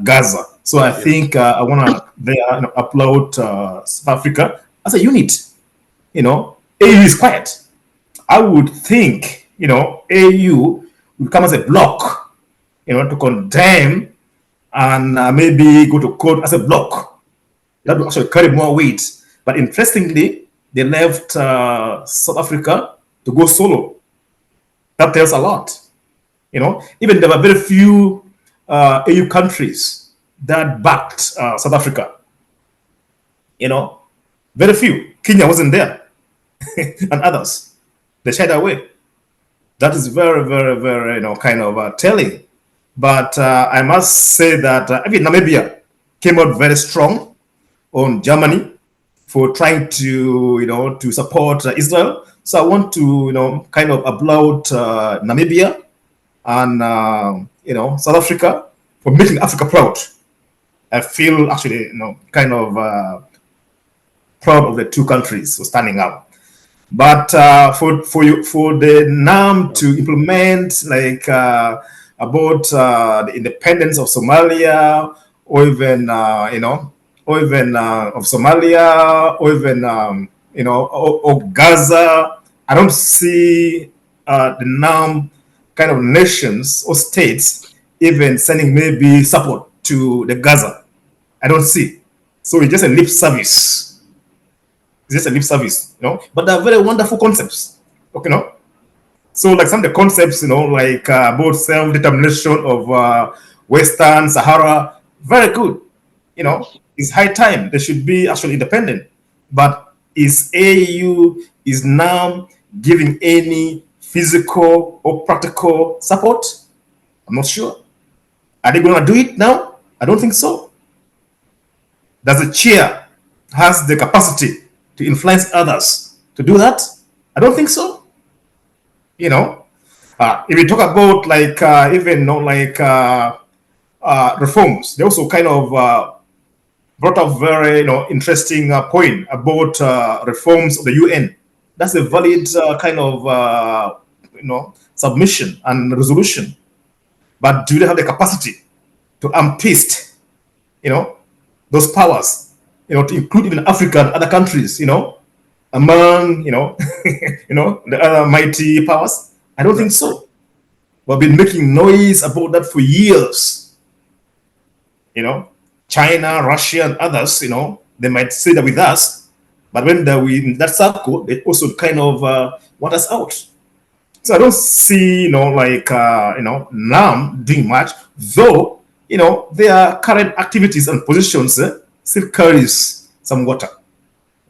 [SPEAKER 2] Gaza. So I think I want to applaud South Africa as a unit. AU is quiet. I would think AU would come as a block, to condemn and maybe go to court as a block. That would actually carry more weight. But interestingly, they left South Africa to go solo. That tells a lot. Even there were very few AU countries that backed South Africa. Very few. Kenya wasn't there, and others. They shied away. That is very, very, very, kind of telling. But I must say that Namibia came out very strong on Germany for trying to, to support Israel. So I want to, kind of applaud Namibia and, South Africa for making Africa proud. I feel actually, kind of proud of the two countries for standing up. But for the NAM to implement about the independence of Somalia, or even of Somalia, or even or Gaza, I don't see the NAM kind of nations or states even sending maybe support to the Gaza. I don't see. So it's just a lip service. It's just a lip service, But they're very wonderful concepts, So like some of the concepts, like about self-determination of Western Sahara, very good. It's high time. They should be actually independent. But is now giving any physical or practical support? I'm not sure. Are they going to do it now? I don't think so. Does the chair has the capacity to influence others to do that? I don't think so. If we talk about reforms, they also kind of brought up very interesting point about reforms of the UN. That's a valid kind of submission and resolution. But do they have the capacity to umpist, those powers, to include even Africa and other countries, among, the other mighty powers? I don't think so. We've been making noise about that for years. China, Russia, and others, they might say that with us, but when they're in that circle, they also kind of want us out. So I don't see, NAM doing much, though, their current activities and positions still carries some water.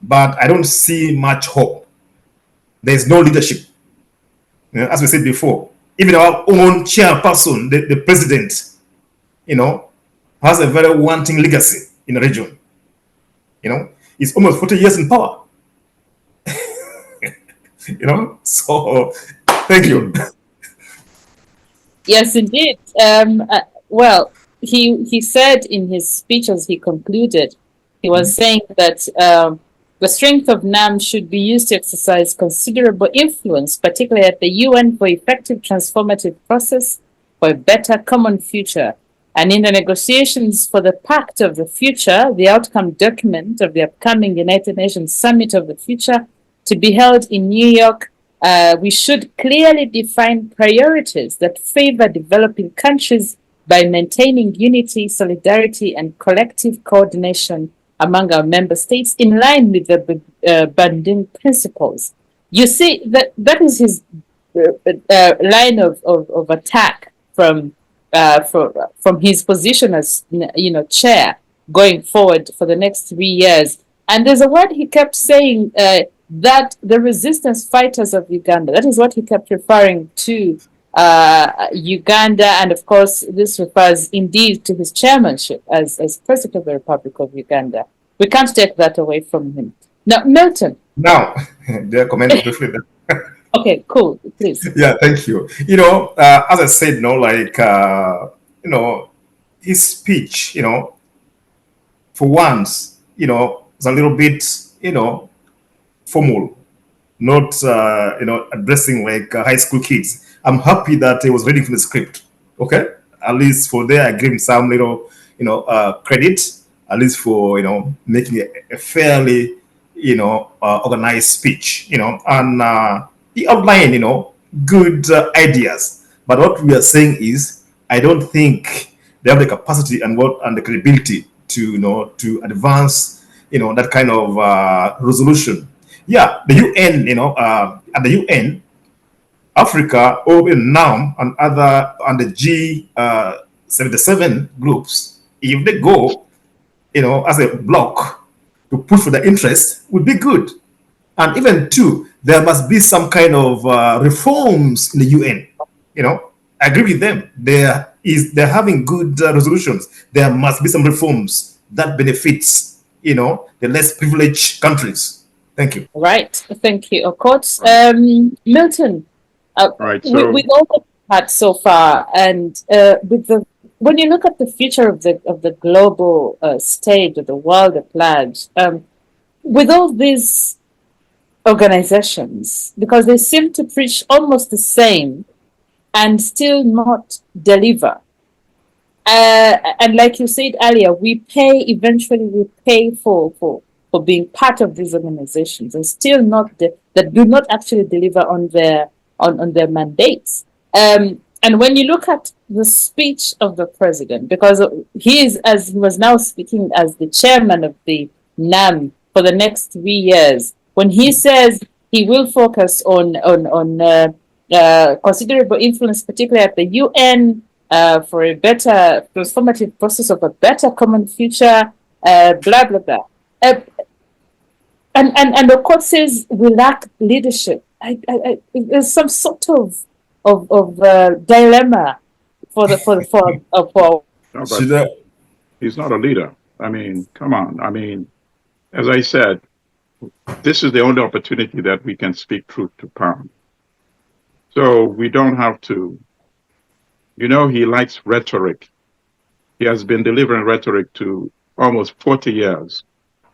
[SPEAKER 2] But I don't see much hope. There's no leadership. As we said before, even our own chairperson, the president, has a very wanting legacy in the region. He's almost 40 years in power. So thank you.
[SPEAKER 1] Yes, indeed. Well, he said in his speech as he concluded, he was saying that the strength of NAM should be used to exercise considerable influence, particularly at the UN, for effective transformative process for a better common future And in the negotiations for the Pact of the Future, the outcome document of the upcoming United Nations Summit of the Future to be held in New York, we should clearly define priorities that favor developing countries by maintaining unity, solidarity, and collective coordination among our member states in line with the Bandung principles. You see, that is his line of attack from his position as chair going forward for the next 3 years. And there's a word he kept saying, that the resistance fighters of Uganda, that is what he kept referring to Uganda. And of course, this refers indeed to his chairmanship as President of the Republic of Uganda. We can't take that away from him. Now, Milton.
[SPEAKER 2] Now, their comment briefly.
[SPEAKER 1] Okay, cool. Please.
[SPEAKER 2] Yeah, thank you. As I said, his speech, for once, is a little bit, formal, not, addressing like high school kids. I'm happy that he was reading from the script. Okay, at least for there, I give him some little, credit, at least for making a fairly, organized speech. And he outlined, good ideas. But what we are saying is, I don't think they have the capacity and the credibility to, to advance, that kind of resolution. Yeah, the UN, at the UN, Africa, even now, and the G77 groups, if they go, as a bloc to push for their interest, would be good. And even two, there must be some kind of reforms in the UN. I agree with them. They're having good resolutions. There must be some reforms that benefits, the less privileged countries. Thank you.
[SPEAKER 1] Right. Thank you, Okot. Milton.
[SPEAKER 3] Right. So
[SPEAKER 1] with all that we've had so far, and when you look at the future of the global stage of the world at large, with all these organizations, because they seem to preach almost the same and still not deliver. And like you said earlier, eventually we pay for being part of these organizations, and still that do not actually deliver on their mandates. And when you look at the speech of the president, because he was now speaking as the chairman of the NAM for the next 3 years, when he says he will focus on considerable influence, particularly at the UN, for a better transformative process of a better common future, blah blah blah. And the court says we lack leadership. There's some sort of dilemma for.
[SPEAKER 3] No, he's not a leader. I mean, come on. I mean, as I said, this is the only opportunity that we can speak truth to power. So we don't have to. He likes rhetoric. He has been delivering rhetoric to almost 40 years,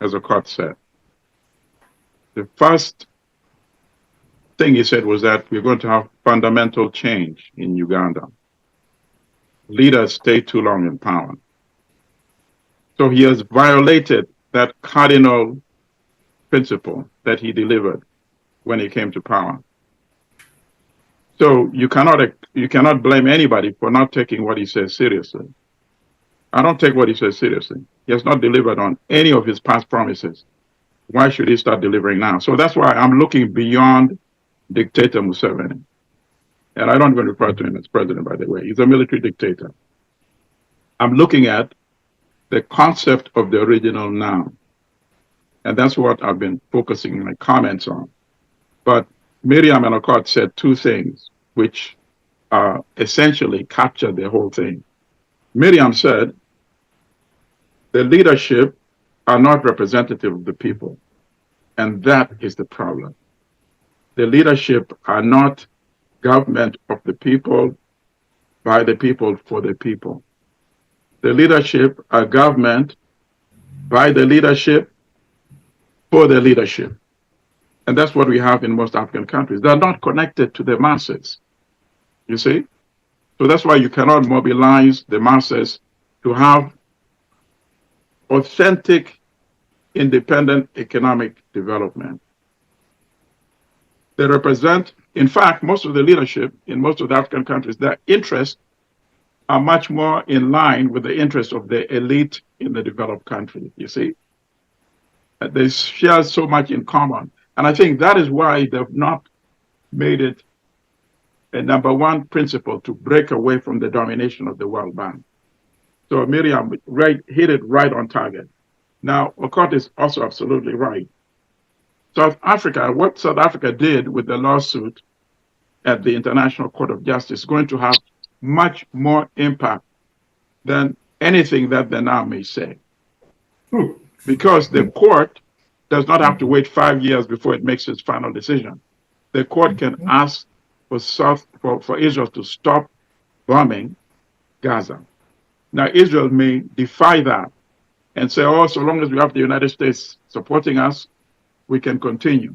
[SPEAKER 3] as Okot said. The first thing he said was that we're going to have fundamental change in Uganda. Leaders stay too long in power. So he has violated that cardinal principle that he delivered when he came to power. So you cannot blame anybody for not taking what he says seriously. I don't take what he says seriously. He has not delivered on any of his past promises. Why should he start delivering now? So that's why I'm looking beyond dictator Museveni. And I don't even refer to him as president, by the way. He's a military dictator. I'm looking at the concept of the original now. And that's what I've been focusing my comments on. But Miriam and Okot said two things which essentially captured the whole thing. Miriam said, the leadership are not representative of the people. And that is the problem. The leadership are not government of the people, by the people, for the people. The leadership are government by the leadership, for the leadership. And that's what we have in most African countries. They're not connected to the masses, you see? So that's why you cannot mobilize the masses to have authentic, independent economic development. They represent, in fact, most of the leadership in most of the African countries, their interests are much more in line with the interests of the elite in the developed countries, you see. They share so much in common. And I think that is why they've not made it a number one principle to break away from the domination of the World Bank. So Miriam hit it right on target. Now, Okot is also absolutely right. South Africa, what South Africa did with the lawsuit at the International Court of Justice is going to have much more impact than anything that they now may say. Because the court does not have to wait 5 years before it makes its final decision. The court can ask for Israel to stop bombing Gaza. Now, Israel may defy that and say, oh, so long as we have the United States supporting us, we can continue.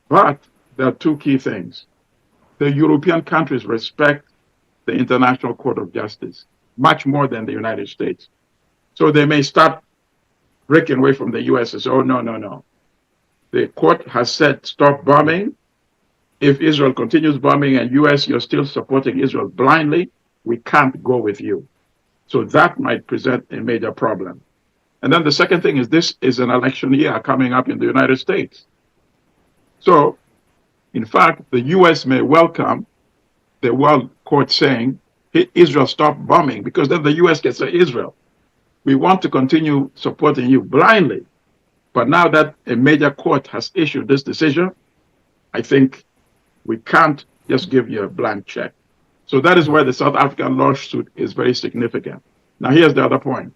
[SPEAKER 3] But there are two key things. The European countries respect the International Court of Justice much more than the United States. So they may start breaking away from the US and say, oh, no, no, no. The court has said stop bombing. If Israel continues bombing and US, you're still supporting Israel blindly, we can't go with you. So that might present a major problem. And then the second thing is this is an election year coming up in the United States. So, in fact, the US may welcome the World Court saying, hey, Israel, stop bombing, because then the US can say, Israel, we want to continue supporting you blindly. But now that a major court has issued this decision, I think we can't just give you a blank check. So that is why the South African lawsuit is very significant. Now, here's the other point,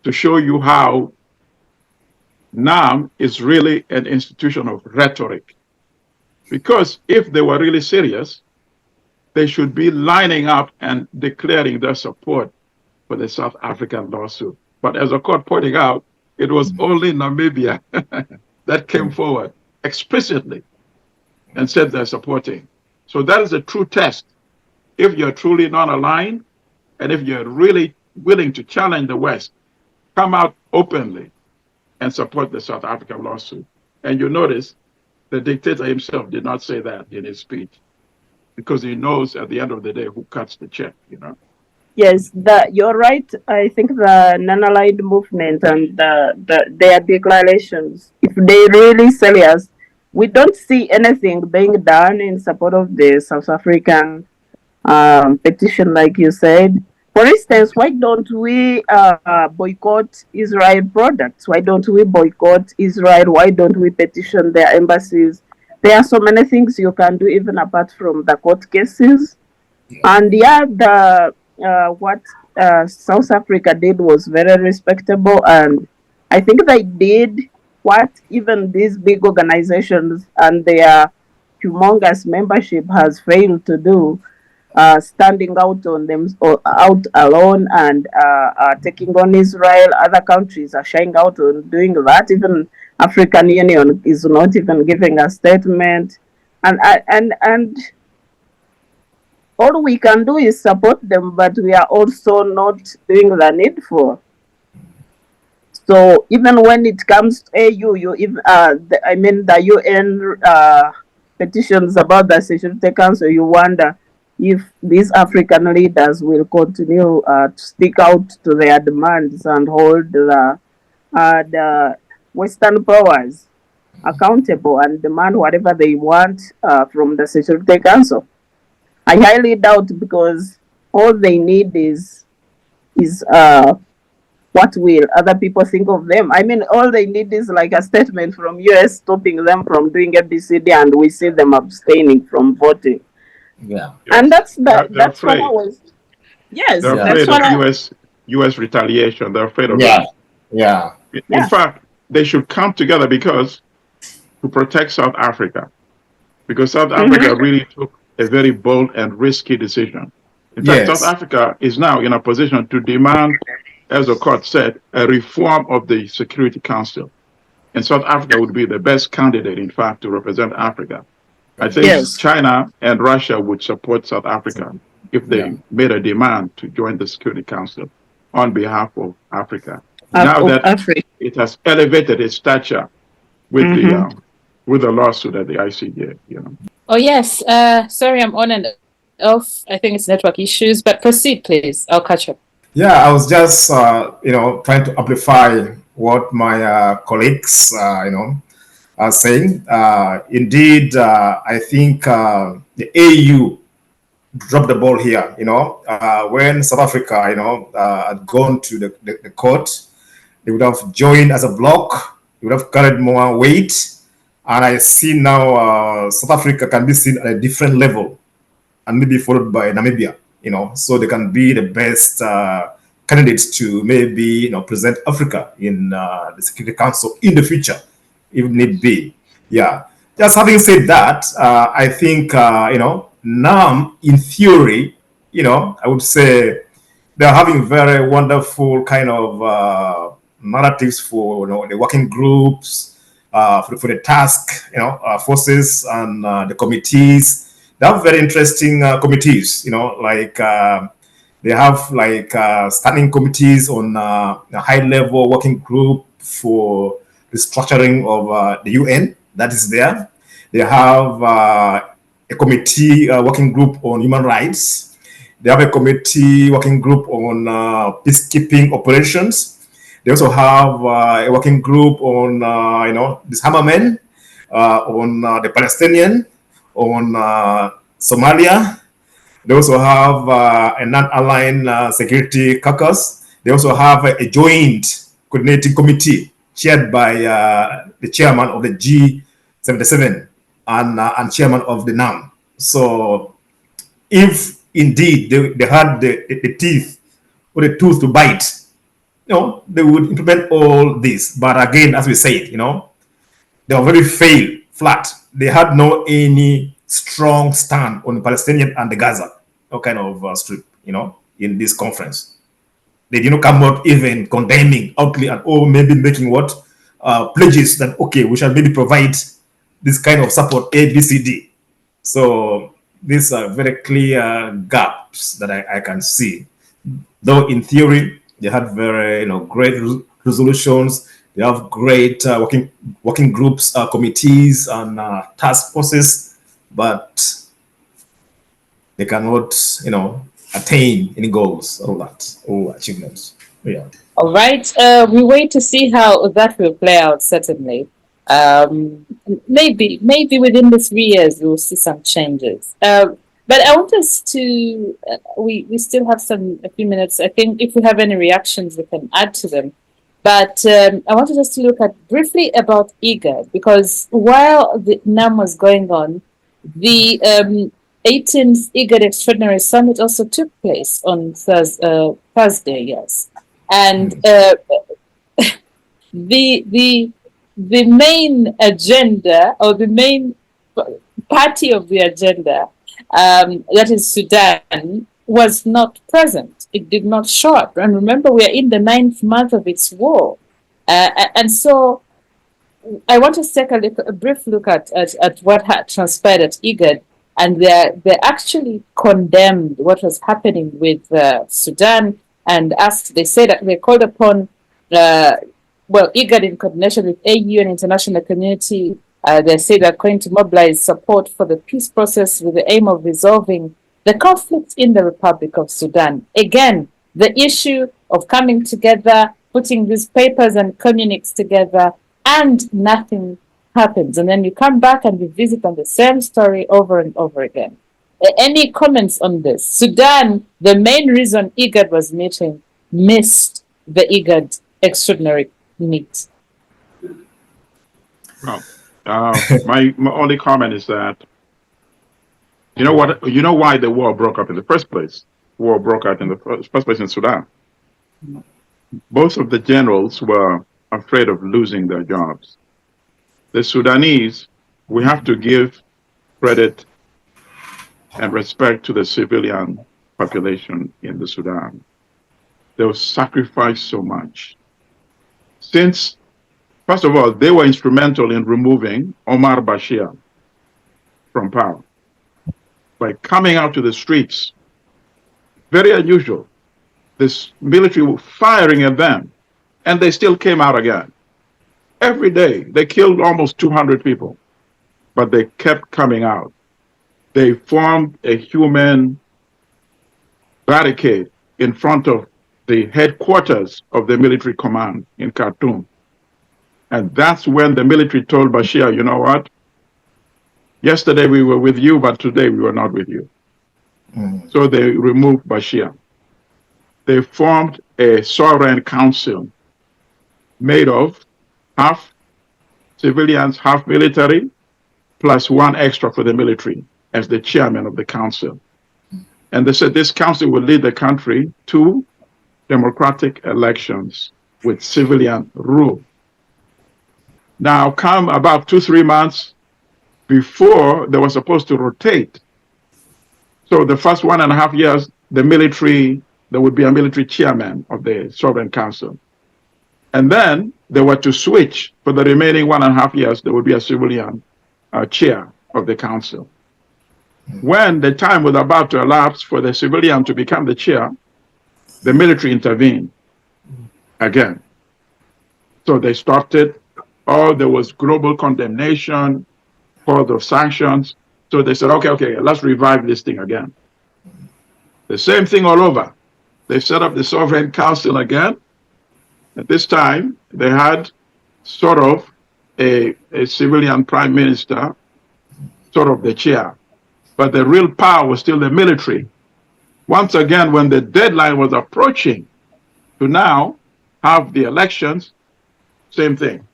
[SPEAKER 3] to show you how NAM is really an institution of rhetoric. Because if they were really serious, they should be lining up and declaring their support for the South African lawsuit. But as the court pointing out, it was only Namibia that came forward explicitly and said they're supporting. So that is a true test. If you're truly non-aligned, and if you're really willing to challenge the West, come out openly and support the South African lawsuit. And you notice the dictator himself did not say that in his speech, because he knows at the end of the day who cuts the check, you know.
[SPEAKER 4] Yes, you're right. I think the non-aligned movement and their declarations, if they really serious, we don't see anything being done in support of the South African petition, like you said. For instance, why don't we boycott Israel products? Why don't we boycott Israel? Why don't we petition their embassies? There are so many things you can do, even apart from the court cases. And yeah, what South Africa did was very respectable, and I think they did what even these big organizations and their humongous membership has failed to do, standing out on them, or out alone, and taking on Israel. Other countries are shying out on doing that. Even African Union is not even giving a statement, and all we can do is support them, but we are also not doing the needful. So even when it comes to AU, the UN petitions about the Security Council, you wonder if these African leaders will continue to stick out to their demands and hold the Western powers accountable and demand whatever they want from the Security Council. I highly doubt, because all they need is what will other people think of them. I mean, all they need is like a statement from US stopping them from doing ABCD, and we see them abstaining from voting.
[SPEAKER 2] Yeah.
[SPEAKER 4] And that's
[SPEAKER 3] They're
[SPEAKER 4] that's what
[SPEAKER 3] afraid.
[SPEAKER 4] I was. Yes,
[SPEAKER 3] They're
[SPEAKER 4] that's
[SPEAKER 3] afraid
[SPEAKER 4] what
[SPEAKER 3] of US retaliation. They're afraid of
[SPEAKER 2] Yeah.
[SPEAKER 3] that.
[SPEAKER 2] Yeah.
[SPEAKER 3] In fact, they should come together to protect South Africa, because South Africa really took a very bold and risky decision. In fact,
[SPEAKER 2] Yes.
[SPEAKER 3] South Africa is now in a position to demand, as the court said, a reform of the Security Council. And South Africa would be the best candidate, in fact, to represent Africa. I think
[SPEAKER 4] Yes.
[SPEAKER 3] China and Russia would support South Africa if they made a demand to join the Security Council. on behalf of Africa.
[SPEAKER 4] Of
[SPEAKER 3] Now that
[SPEAKER 4] Africa.
[SPEAKER 3] it has elevated its stature with the lawsuit at the ICJ, you know.
[SPEAKER 1] Oh yes. Sorry, I'm on and off. I think it's network issues, but proceed, please. I'll catch up.
[SPEAKER 2] Yeah, I was just trying to amplify what my colleagues are saying. Indeed, I think the AU dropped the ball here. When South Africa had gone to the court, they would have joined as a bloc. They would have carried more weight. And I see now South Africa can be seen at a different level, and maybe followed by Namibia. So they can be the best candidates to maybe present Africa in the Security Council in the future, if need be. Yeah. Just having said that, I think NAM, in theory, I would say they're having very wonderful kind of narratives for the working groups, for the task forces and the committees. They have very interesting committees, like they have like standing committees on a high-level working group for the structuring of the UN, that is there. They have a committee working group on human rights. They have a committee working group on peacekeeping operations. They also have a working group on disarmament, on the Palestinian, on Somalia. They also have a non-aligned security caucus. They also have a joint coordinating committee chaired by the chairman of the G77 and chairman of the NAM. So if indeed they had the teeth or the tooth to bite, they would implement all this. But again, as we said, they were very flat. They had no any strong stand on the Palestinian and the Gaza kind of strip, in this conference. They did not come out even condemning outly and maybe making pledges that, okay, we shall maybe provide this kind of support, A, B, C, D. So these are very clear gaps that I can see. Though in theory, they had very great resolutions. They have great working groups, committees, and task forces, but they cannot, attain any goals or achievements. Yeah.
[SPEAKER 1] All right. We wait to see how that will play out. Certainly, maybe within the 3 years we'll see some changes. But I want us to. We still have a few minutes. I think if we have any reactions, we can add to them. But I wanted us to look at briefly about IGAD, because while the NAM was going on, the 18th IGAD Extraordinary Summit also took place on Thursday, yes. And the main agenda, or the main party of the agenda, that is Sudan, was not present. It did not show up. And remember, we are in the 9th month of its war. And so I want to take a brief look at what had transpired at IGAD. And they actually condemned what was happening with Sudan, and they say that they called upon, IGAD in coordination with AU and international community, they say they're going to mobilize support for the peace process with the aim of resolving the conflict in the Republic of Sudan. Again, the issue of coming together, putting these papers and communiques together, and nothing happens. And then you come back and you visit on the same story over and over again. Any comments on this? Sudan, the main reason IGAD was meeting, missed the IGAD extraordinary meet.
[SPEAKER 3] Well, my only comment is that, you know why the war broke up in the first place? War broke out in the first place in Sudan. Both of the generals were afraid of losing their jobs. The Sudanese, we have to give credit and respect to the civilian population in the Sudan. They were sacrificed so much. Since, first of all, they were instrumental in removing Omar Bashir from power by coming out to the streets. Very unusual. this military were firing at them, and they still came out again. Every day, they killed almost 200 people, but they kept coming out. They formed a human barricade in front of the headquarters of the military command in Khartoum. And that's when the military told Bashir, you know what? Yesterday we were with you, but today we were not with you. So they removed Bashir. They formed a sovereign council made of half civilians, half military, plus one extra for the military as the chairman of the council. And they said this council will lead the country to democratic elections with civilian rule. Now, come about 2-3 months before they were supposed to rotate. So the first 1.5 years, the military, there would be a military chairman of the Sovereign Council. And then they were to switch for the remaining 1.5 years, there would be a civilian chair of the council. When the time was about to elapse for the civilian to become the chair, the military intervened again. So they stopped it. There was global condemnation, further sanctions. So they said, okay, let's revive this thing again. The same thing all over. They set up the Sovereign Council again. At this time, they had sort of a civilian prime minister, sort of the chair. But the real power was still the military. Once again, when the deadline was approaching to now have the elections, same thing.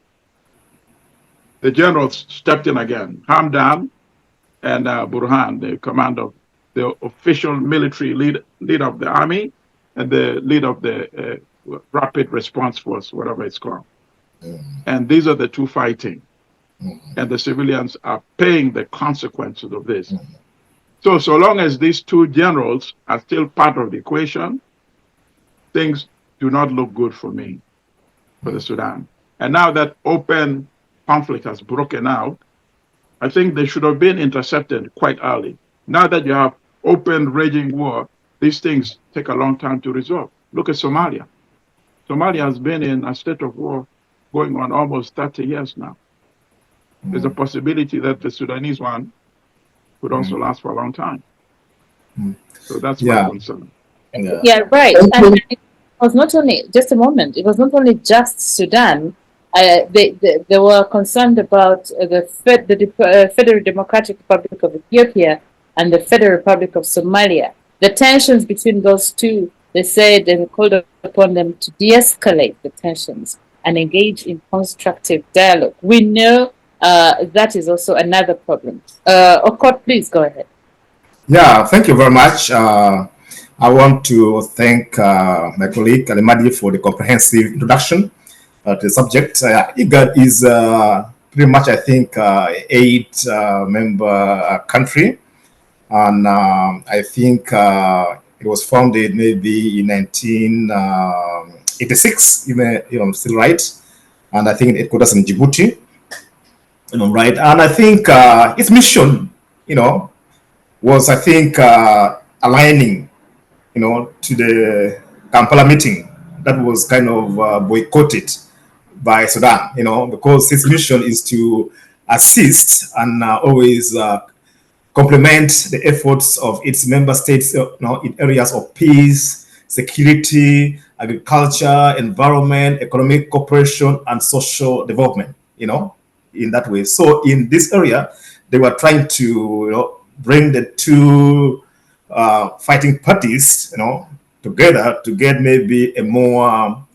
[SPEAKER 3] The generals stepped in again, Hamdan and Burhan, the commander, the official military leader of the army and the leader of the Rapid Response Force, whatever it's called. And these are the two fighting. And the civilians are paying the consequences of this. So long as these two generals are still part of the equation, things do not look good for me, for the Sudan. And now that open conflict has broken out, I think they should have been intercepted quite early. Now that you have open raging war, these things take a long time to resolve. Look at Somalia. Somalia has been in a state of war going on almost 30 years now. There's a possibility that the Sudanese one could also last for a long time. So that's my concern.
[SPEAKER 1] Yeah, right. And it was not only, just a moment, it was not only just Sudan. They were concerned about the Federal Democratic Republic of Ethiopia and the Federal Republic of Somalia. The tensions between those two, they said they called upon them to de-escalate the tensions and engage in constructive dialogue. We know that is also another problem. Okot, please go ahead.
[SPEAKER 2] Yeah, thank you very much. I want to thank my colleague Allimadi for the comprehensive introduction to the subject. IGAD is pretty much, I think, 8-member country. And I think it was founded maybe in 1986, if I'm still right. And I think it was in Djibouti. Right. And I think its mission, was, I think, aligning, to the Kampala meeting that was kind of boycotted by Sudan, because its mission is to assist and always complement the efforts of its member states, in areas of peace, security, agriculture, environment, economic cooperation, and social development, in that way. So in this area, they were trying to, bring the two fighting parties, together to get maybe a more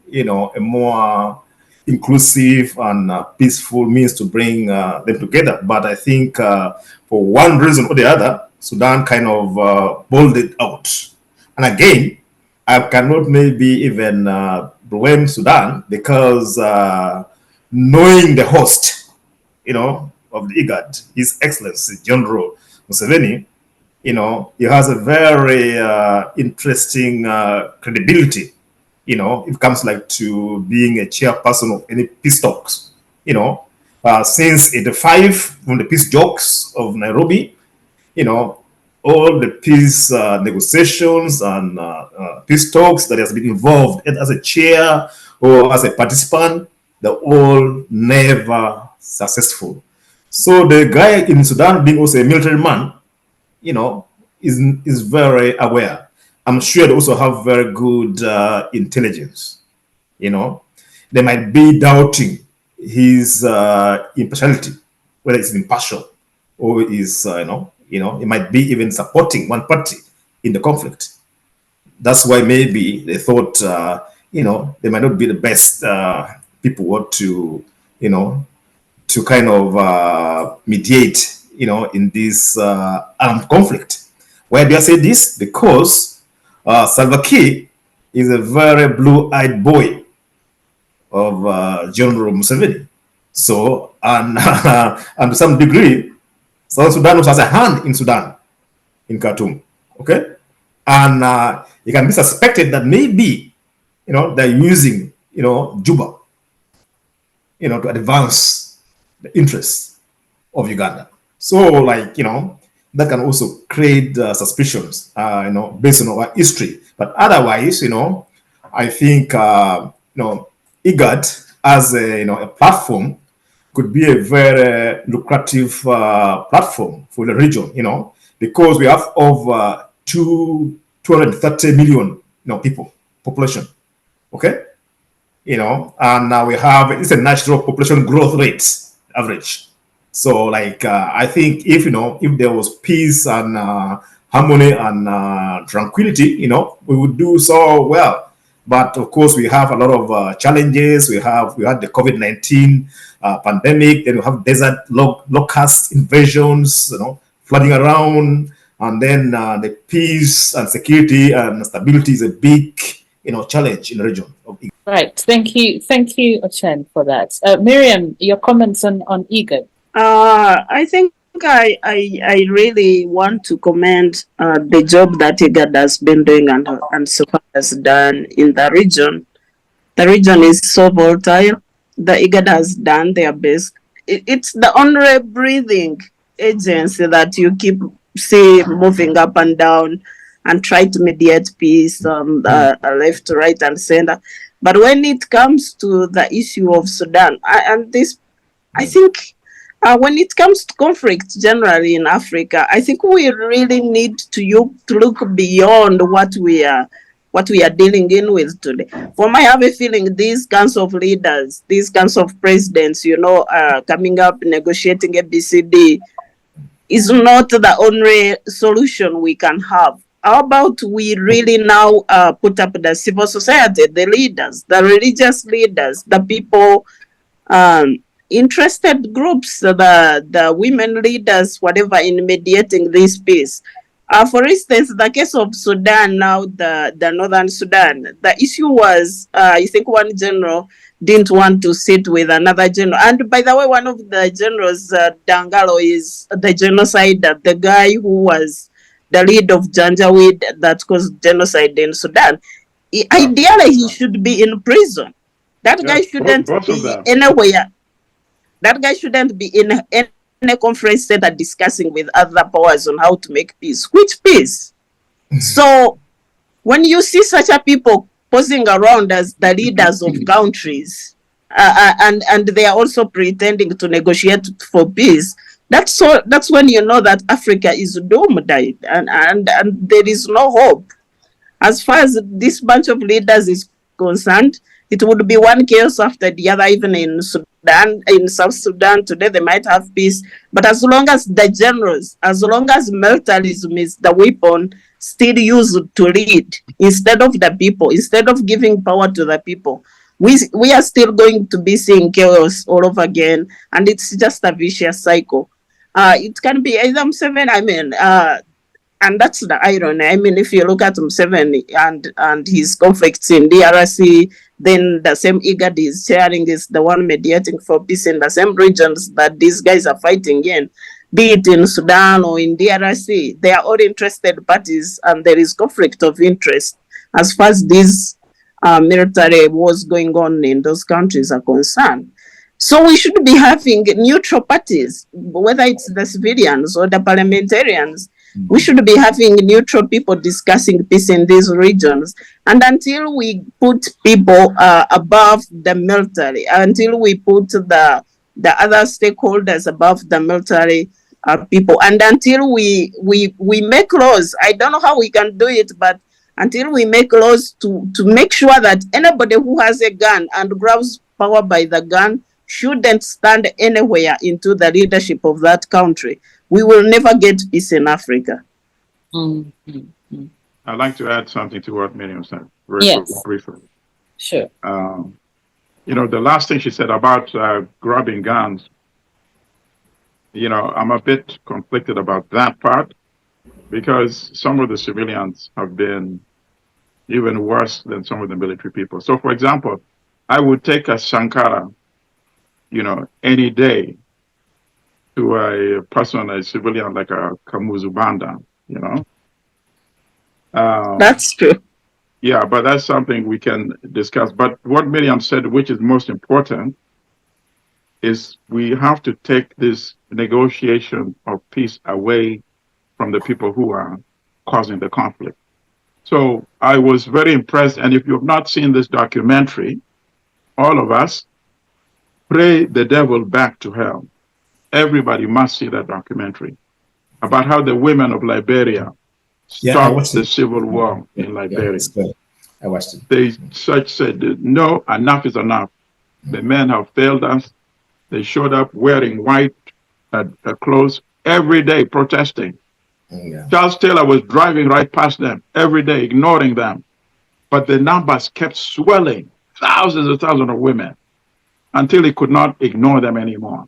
[SPEAKER 2] inclusive and peaceful means to bring them together. But I think for one reason or the other, Sudan kind of bowled it out. And again, I cannot maybe even blame Sudan because knowing the host, of the IGAD, His Excellency General Museveni, he has a very interesting credibility, if it comes like to being a chairperson of any peace talks, since 85, from the peace talks of Nairobi, all the peace negotiations and peace talks that has been involved as a chair or as a participant, they're all never successful. So the guy in Sudan, being also a military man, is very aware. I'm sure they also have very good intelligence. They might be doubting his impartiality, whether it's impartial or is it might be even supporting one party in the conflict. That's why maybe they thought they might not be the best people what to to kind of mediate in this armed conflict. Why do I say this? Because Salva Kiir is a very blue-eyed boy of General Museveni. So, and to some degree, South Sudan also has a hand in Sudan, in Khartoum. Okay? And it can be suspected that maybe, they're using, Juba, to advance the interests of Uganda. So, that can also create suspicions, based on our history. But otherwise, I think, IGAD as a platform could be a very lucrative platform for the region, because we have over 230 million, people, population, okay? And we have, it's a natural population growth rate, average. So, I think if there was peace and harmony and tranquility, we would do so well. But of course, we have a lot of challenges. We had the COVID-19 pandemic, then we have desert locust invasions, flooding around, and then the peace and security and stability is a big, challenge in the region.
[SPEAKER 1] Right. Thank you, Ochen, for that. Miriam, your comments on IGAD.
[SPEAKER 4] I think I really want to commend the job that IGAD has been doing and so far has done in the region. The region is so volatile. The IGAD has done their best. It's the only breathing agency that you keep moving up and down and try to mediate peace left, right, and center. But when it comes to the issue of Sudan, I think when it comes to conflict generally in Africa, I think we really need to look beyond what we are dealing in with today. For me, I have a feeling these kinds of leaders, these kinds of presidents, coming up negotiating ABCD is not the only solution we can have. How about we really now put up the civil society, the leaders, the religious leaders, the people, interested groups, the women leaders, whatever, in mediating this peace. For instance, the case of Sudan now, the northern Sudan, the issue was, I think one general didn't want to sit with another general. And by the way, one of the generals, Dangalo, is the genocider, the guy who was the lead of Janjaweed that caused genocide in Sudan. Ideally, he should be in prison. That guy shouldn't be anywhere. That guy shouldn't be in a conference center discussing with other powers on how to make peace. Which peace? So when you see such a people posing around as the leaders of countries, and they are also pretending to negotiate for peace, that's when you know that Africa is doomed, and there is no hope. As far as this bunch of leaders is concerned, it would be one chaos after the other. Even in Sudan, in South Sudan today, they might have peace. But as long as the generals, as long as militarism is the weapon still used to lead instead of the people, instead of giving power to the people, we are still going to be seeing chaos all over again. And it's just a vicious cycle. It can be either Museveni, and that's the irony. I mean, if you look at Museveni and his conflicts in DRC, then the same IGAD is sharing is the one mediating for peace in the same regions that these guys are fighting in, be it in Sudan or in DRC. They are all interested parties, and there is conflict of interest as far as these military wars going on in those countries are concerned. So we should be having neutral parties, whether it's the civilians or the parliamentarians, We should be having neutral people discussing peace in these regions. And until we put people above the military, until we put the other stakeholders above the military people, and until we make laws, I don't know how we can do it, but until we make laws to make sure that anybody who has a gun and grabs power by the gun shouldn't stand anywhere into the leadership of that country, we will never get peace in Africa.
[SPEAKER 1] Mm-hmm.
[SPEAKER 3] I'd like to add something to what Miriam said, briefly.
[SPEAKER 1] Sure.
[SPEAKER 3] You know, the last thing she said about grabbing guns, you know, I'm a bit conflicted about that part, because some of the civilians have been even worse than some of the military people. So, for example, I would take a Sankara, you know, any day to a person, a civilian like a Kamuzubanda, you know.
[SPEAKER 4] That's true.
[SPEAKER 3] Yeah, but that's something we can discuss. But what Miriam said, which is most important, is we have to take this negotiation of peace away from the people who are causing the conflict. So I was very impressed. And if you have not seen this documentary, all of us, pray the devil back to hell. Everybody must see that documentary about how the women of Liberia stopped the civil war in Liberia.
[SPEAKER 2] I watched it.
[SPEAKER 3] They said, no, enough is enough. The men have failed us. They showed up wearing white clothes every day protesting.
[SPEAKER 2] Yeah.
[SPEAKER 3] Charles Taylor was driving right past them every day, ignoring them. But the numbers kept swelling, thousands and thousands of women, until he could not ignore them anymore.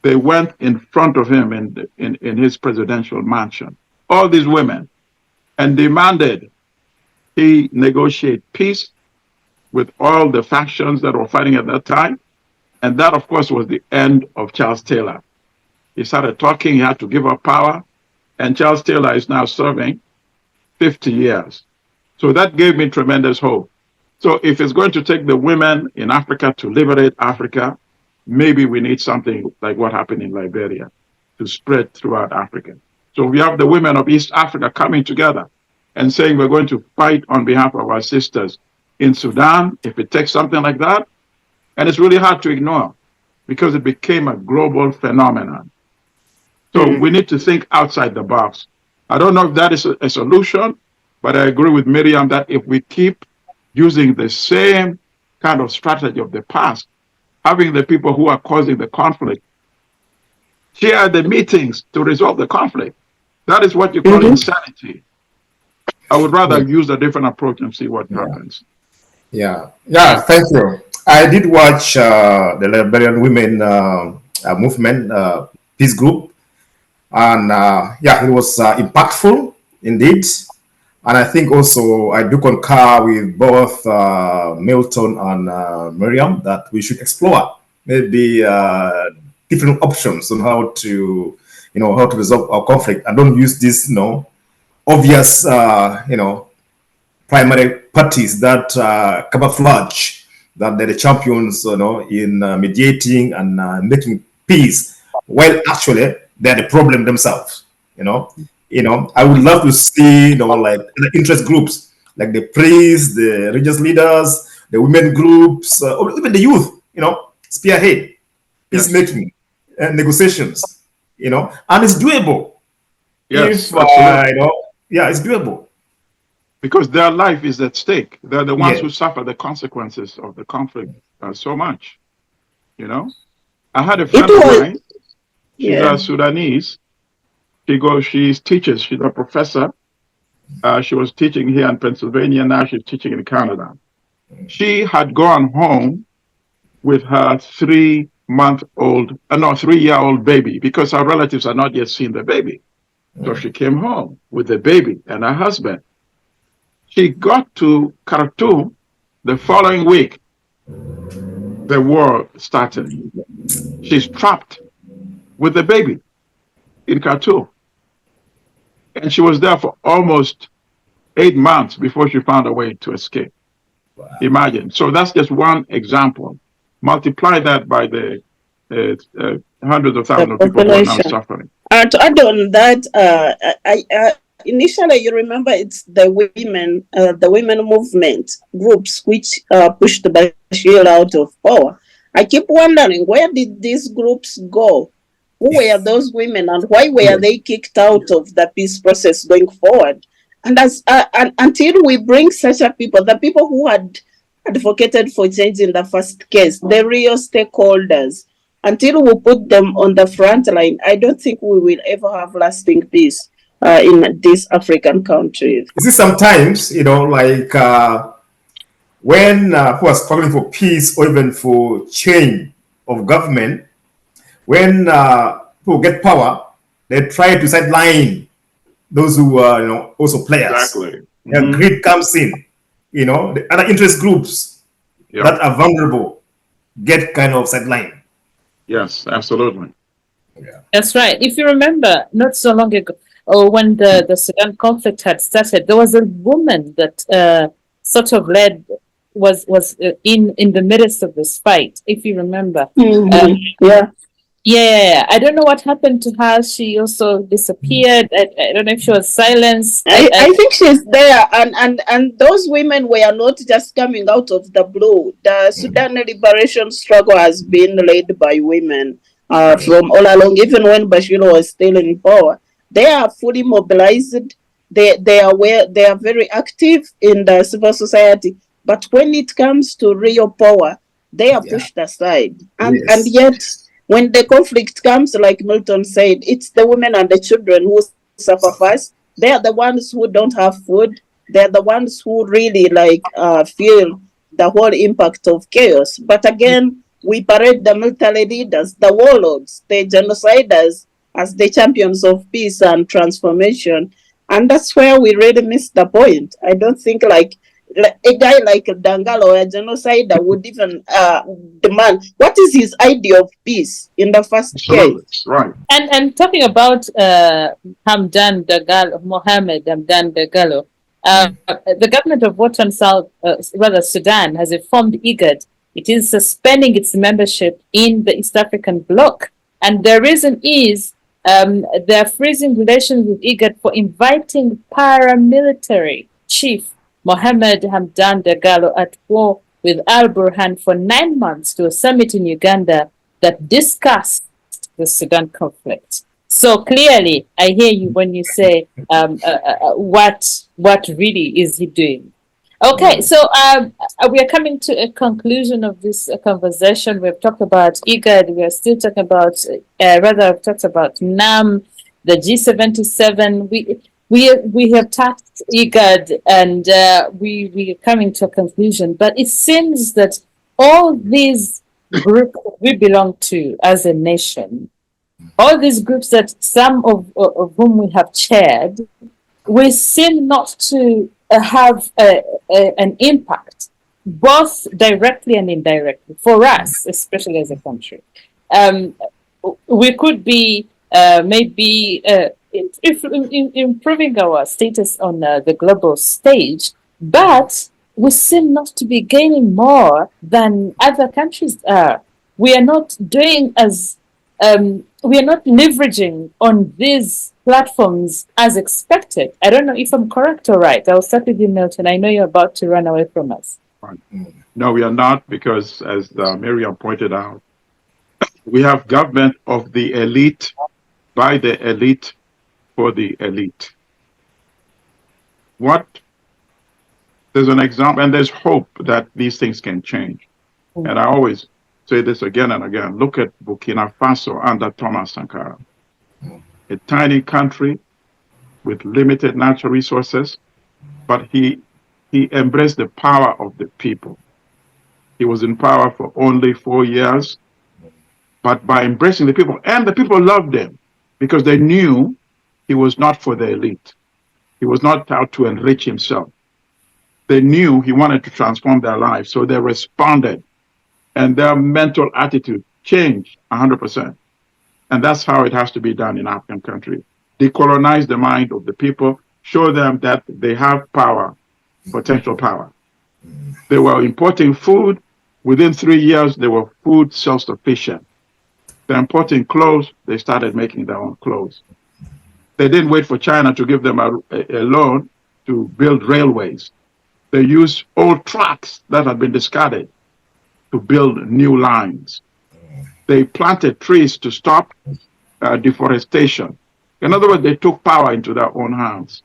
[SPEAKER 3] They went in front of him in his presidential mansion, all these women, and demanded he negotiate peace with all the factions that were fighting at that time. And that, of course, was the end of Charles Taylor. He started talking, he had to give up power, and Charles Taylor is now serving 50 years. So that gave me tremendous hope. So if it's going to take the women in Africa to liberate Africa, maybe we need something like what happened in Liberia to spread throughout Africa. So we have the women of East Africa coming together and saying we're going to fight on behalf of our sisters in Sudan, if it takes something like that. And it's really hard to ignore because it became a global phenomenon. So we need to think outside the box. I don't know if that is a solution, but I agree with Miriam that if we keep using the same kind of strategy of the past, having the people who are causing the conflict chair the meetings to resolve the conflict, that is what you call insanity. I would rather use a different approach and see what happens.
[SPEAKER 2] Yeah, thank you. I did watch the Liberian Women Movement Peace Group, and it was impactful indeed. And I think also I do concur with both Milton and Miriam that we should explore maybe different options on how to resolve our conflict, and don't use this obvious primary parties that camouflage that they're the champions in mediating and making peace, while actually they're the problem themselves. I would love to see like the interest groups like the priests, the religious leaders, the women groups, or even the youth spearhead peacemaking and negotiations, and it's doable.
[SPEAKER 3] Yes,
[SPEAKER 2] it's doable.
[SPEAKER 3] Because their life is at stake. They're the ones who suffer the consequences of the conflict so much. I had a friend of mine, she's a Sudanese. She teaches, she's a professor. She was teaching here in Pennsylvania, now she's teaching in Canada. She had gone home with her 3-year-old baby because her relatives had not yet seen the baby. So she came home with the baby and her husband. She got to Khartoum the following week. The war started. She's trapped with the baby in Khartoum. And she was there for almost 8 months before she found a way to escape. Wow. Imagine. So that's just one example. Multiply that by the hundreds of thousands of people who are now suffering.
[SPEAKER 4] To add on that, initially, you remember, it's the women movement groups which pushed Bashir out of power. I keep wondering, where did these groups go? Who were those women, and why were they kicked out of the peace process going forward? And until we bring such a people, the people who had advocated for change in the first case, the real stakeholders, until we put them on the front line, I don't think we will ever have lasting peace in these African countries.
[SPEAKER 2] You see, sometimes, like when who are struggling for peace or even for change of government, when people get power, they try to sideline those who are, also players.
[SPEAKER 3] Exactly.
[SPEAKER 2] Mm-hmm. Greed comes in, the other interest groups that are vulnerable get kind of sidelined.
[SPEAKER 3] Yes, absolutely.
[SPEAKER 2] Yeah.
[SPEAKER 1] That's right. If you remember, not so long ago, when the Sudan conflict had started, there was a woman that sort of was in the midst of this fight, if you remember.
[SPEAKER 4] Yeah.
[SPEAKER 1] Yeah, I don't know what happened to her. She also disappeared. I don't know if she was silenced.
[SPEAKER 4] I think she's there, and those women were not just coming out of the blue. The Sudan liberation struggle has been led by women from all along, even when Bashir was still in power. They are fully mobilized. They are very active in the civil society. But when it comes to real power, they are pushed aside, and yet, when the conflict comes, like Milton said, it's the women and the children who suffer first. They are the ones who don't have food. They're the ones who really feel the whole impact of chaos. But again, we parade the military leaders, the warlords, the genociders as the champions of peace and transformation. And that's where we really miss the point. I don't think a guy like Dangalo, a genocider, would even demand, what is his idea of peace in the first case?
[SPEAKER 3] Right.
[SPEAKER 1] And talking about Mohamed Hamdan Dagalo, the government of Western Sudan has formed IGAD. It is suspending its membership in the East African bloc. And the reason is they're freezing relations with IGAD for inviting paramilitary chief Mohamed Hamdan Dagalo at war with Al Burhan for 9 months to a summit in Uganda that discussed the Sudan conflict. So clearly, I hear you when you say, what really is he doing? Okay, so we are coming to a conclusion of this conversation. We've talked about IGAD. We are still talking about, I've talked about NAM, the G77. We have touched IGAD, and we are coming to a conclusion. But it seems that all these groups we belong to as a nation, all these groups that some of whom we have chaired, we seem not to have an impact, both directly and indirectly, for us, especially as a country. We could be maybe improving our status on the global stage, but we seem not to be gaining more than other countries are. We are not doing as we are not leveraging on these platforms as expected. I don't know if I'm correct or right. I'll start with you, Milton. I know you're about to run away from us.
[SPEAKER 3] No, we are not, because as Miriam pointed out, we have government of the elite, by the elite, for the elite. There's an example, and there's hope that these things can change. And I always say this again and again. Look at Burkina Faso under Thomas Sankara. A tiny country with limited natural resources, but he embraced the power of the people. He was in power for only 4 years, but by embracing the people, and the people loved him because they knew he was not for the elite. He was not out to enrich himself. They knew he wanted to transform their lives, so they responded, and their mental attitude changed 100%. And that's how it has to be done in African countries. Decolonize the mind of the people, show them that they have power, potential power. They were importing food. Within 3 years, they were food self-sufficient. They're importing clothes. They started making their own clothes. They didn't wait for China to give them a loan to build railways. They used old tracks that had been discarded to build new lines. They planted trees to stop deforestation. In other words, they took power into their own hands.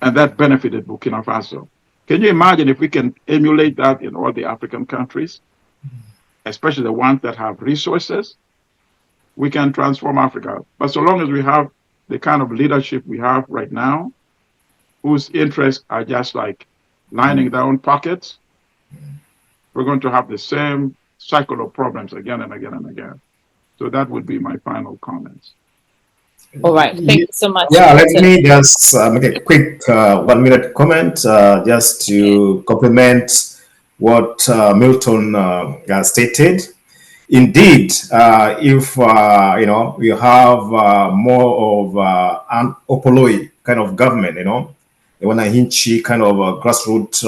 [SPEAKER 3] And that benefited Burkina Faso. Can you imagine if we can emulate that in all the African countries, especially the ones that have resources? We can transform Africa. But so long as we have the kind of leadership we have right now, whose interests are just like lining their own pockets, we're going to have the same cycle of problems again and again and again. So that would be my final comments.
[SPEAKER 1] All right. Thank you so much.
[SPEAKER 2] Yeah, let me just make a quick 1 minute comment just to complement what Milton has stated. Indeed, if you have more of an opoloi kind of government, the Wanahinchi kind of grassroots,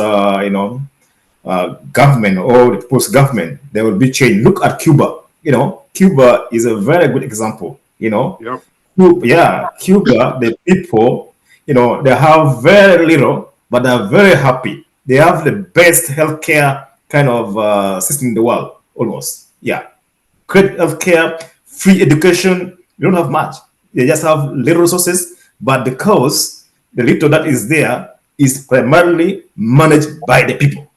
[SPEAKER 2] government or the post government, there will be change. Look at Cuba. Cuba is a very good example.
[SPEAKER 3] Yep.
[SPEAKER 2] Cuba, the people, they have very little, but they're very happy. They have the best healthcare kind of system in the world, almost. Yeah. Great healthcare, free education. You don't have much. They just have little resources, but because the little that is there is primarily managed by the people.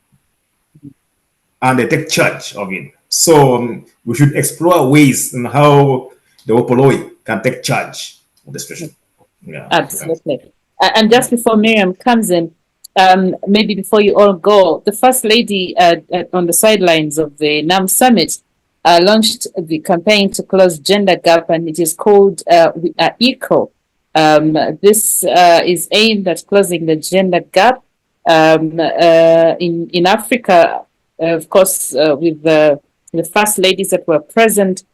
[SPEAKER 2] And they take charge of it. So we should explore ways in how the Opoloi can take charge of the situation. Yeah,
[SPEAKER 1] absolutely. And just before Miriam comes in, maybe before you all go, the First Lady on the sidelines of the NAM Summit launched the campaign to close gender gap, and it is called ECO. This is aimed at closing the gender gap in Africa. Of course, with the First Ladies that were present,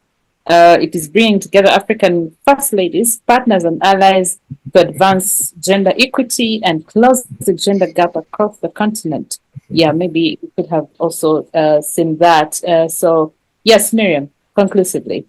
[SPEAKER 1] it is bringing together African First Ladies, partners and allies to advance gender equity and close the gender gap across the continent. Yeah, maybe we could have also seen that. So, yes, Miriam, conclusively.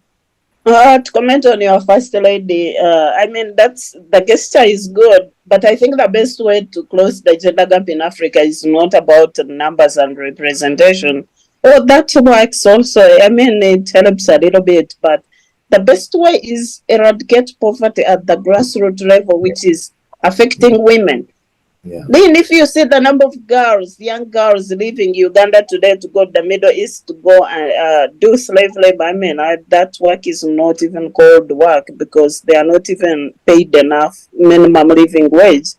[SPEAKER 4] To comment on your First Lady, I mean, the gesture is good, but I think the best way to close the gender gap in Africa is not about numbers and representation. Oh, that works also. I mean, it helps a little bit, but the best way is eradicate poverty at the grassroots level, which is affecting women.
[SPEAKER 2] Yeah.
[SPEAKER 4] Lynn, if you see the number of girls, young girls leaving Uganda today to go to the Middle East to go and do slave labor, I mean, that work is not even called work because they are not even paid enough minimum living wage.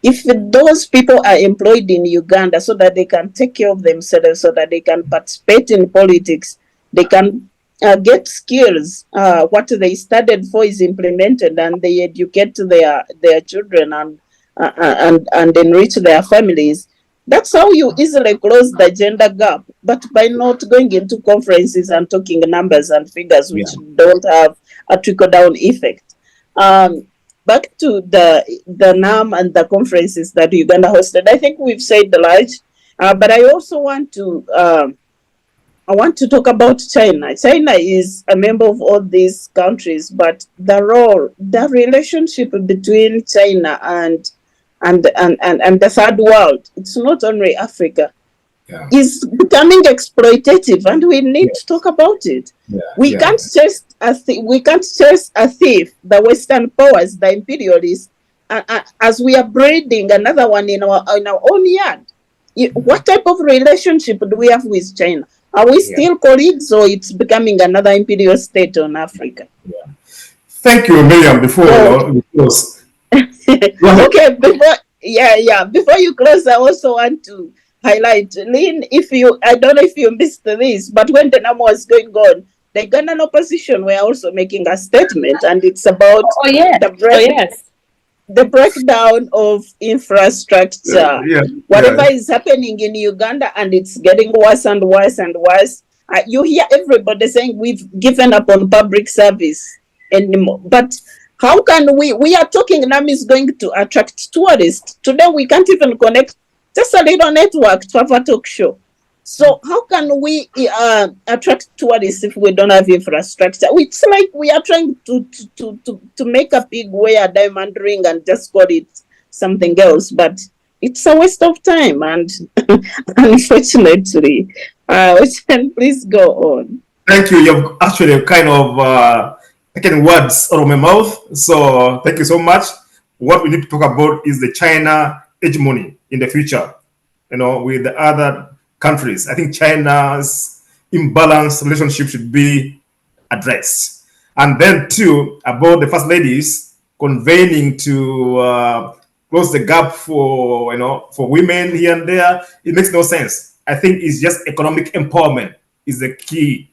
[SPEAKER 4] If those people are employed in Uganda so that they can take care of themselves, so that they can participate in politics, they can get skills, what they studied for is implemented, and they educate their children and enrich their families. That's how you easily close the gender gap, but by not going into conferences and talking numbers and figures which don't have a trickle-down effect. Back to the NAM and the conferences that Uganda hosted, I think we've said the large, but I also want to talk about China. China is a member of all these countries, but the relationship between China and the third world, it's not only Africa, is becoming exploitative, and we need to talk about it. We can't chase a thief, the Western powers, the imperialists, as we are breeding another one in our own yard. What type of relationship do we have with China? Are we still colleagues, or it's becoming another imperial state on Africa?
[SPEAKER 2] Thank you, Miriam. Before you close.
[SPEAKER 4] Okay, before you close, I also want to highlight, Lynn, I don't know if you missed this, but when the NAM was going on, the Ugandan opposition were also making a statement, and it's about the breakdown of infrastructure. Whatever is happening in Uganda, and it's getting worse and worse and worse. You hear everybody saying we've given up on public service anymore. But how can we are talking NAM is going to attract tourists. Today we can't even connect just a little network to have a talk show. So how can we attract tourists if we don't have infrastructure? It's like we are trying to make a pig wear a diamond ring and just call it something else, but it's a waste of time. And unfortunately, Ochen, please go on.
[SPEAKER 2] Thank you. You've actually kind of taken words out of my mouth. So thank you so much. What we need to talk about is the China hegemony in the future, with the other countries. I think China's imbalanced relationship should be addressed. And then too, about the first ladies convening to close the gap for women here and there. It makes no sense. I think it's just economic empowerment is the key,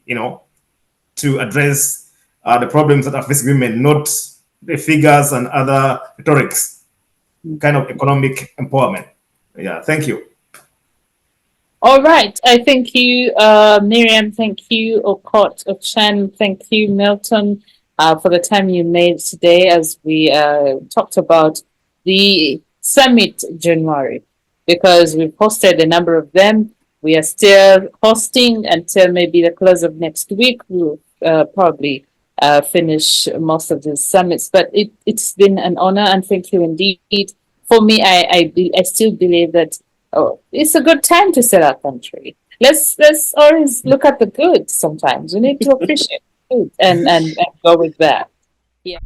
[SPEAKER 2] to address the problems that are facing women, not the figures and other rhetorics. Kind of economic empowerment. Yeah, thank you.
[SPEAKER 1] All right. I thank you, Miriam. Thank you, Okot, Ochen. Thank you, Milton, for the time you made today as we talked about the summit January, because we've hosted a number of them. We are still hosting until maybe the close of next week. We'll probably finish most of the summits, but it's been an honor, and thank you indeed. For me, I still believe that it's a good time to sell our country. Let's always look at the good. Sometimes we need to appreciate good and go with that. Yeah.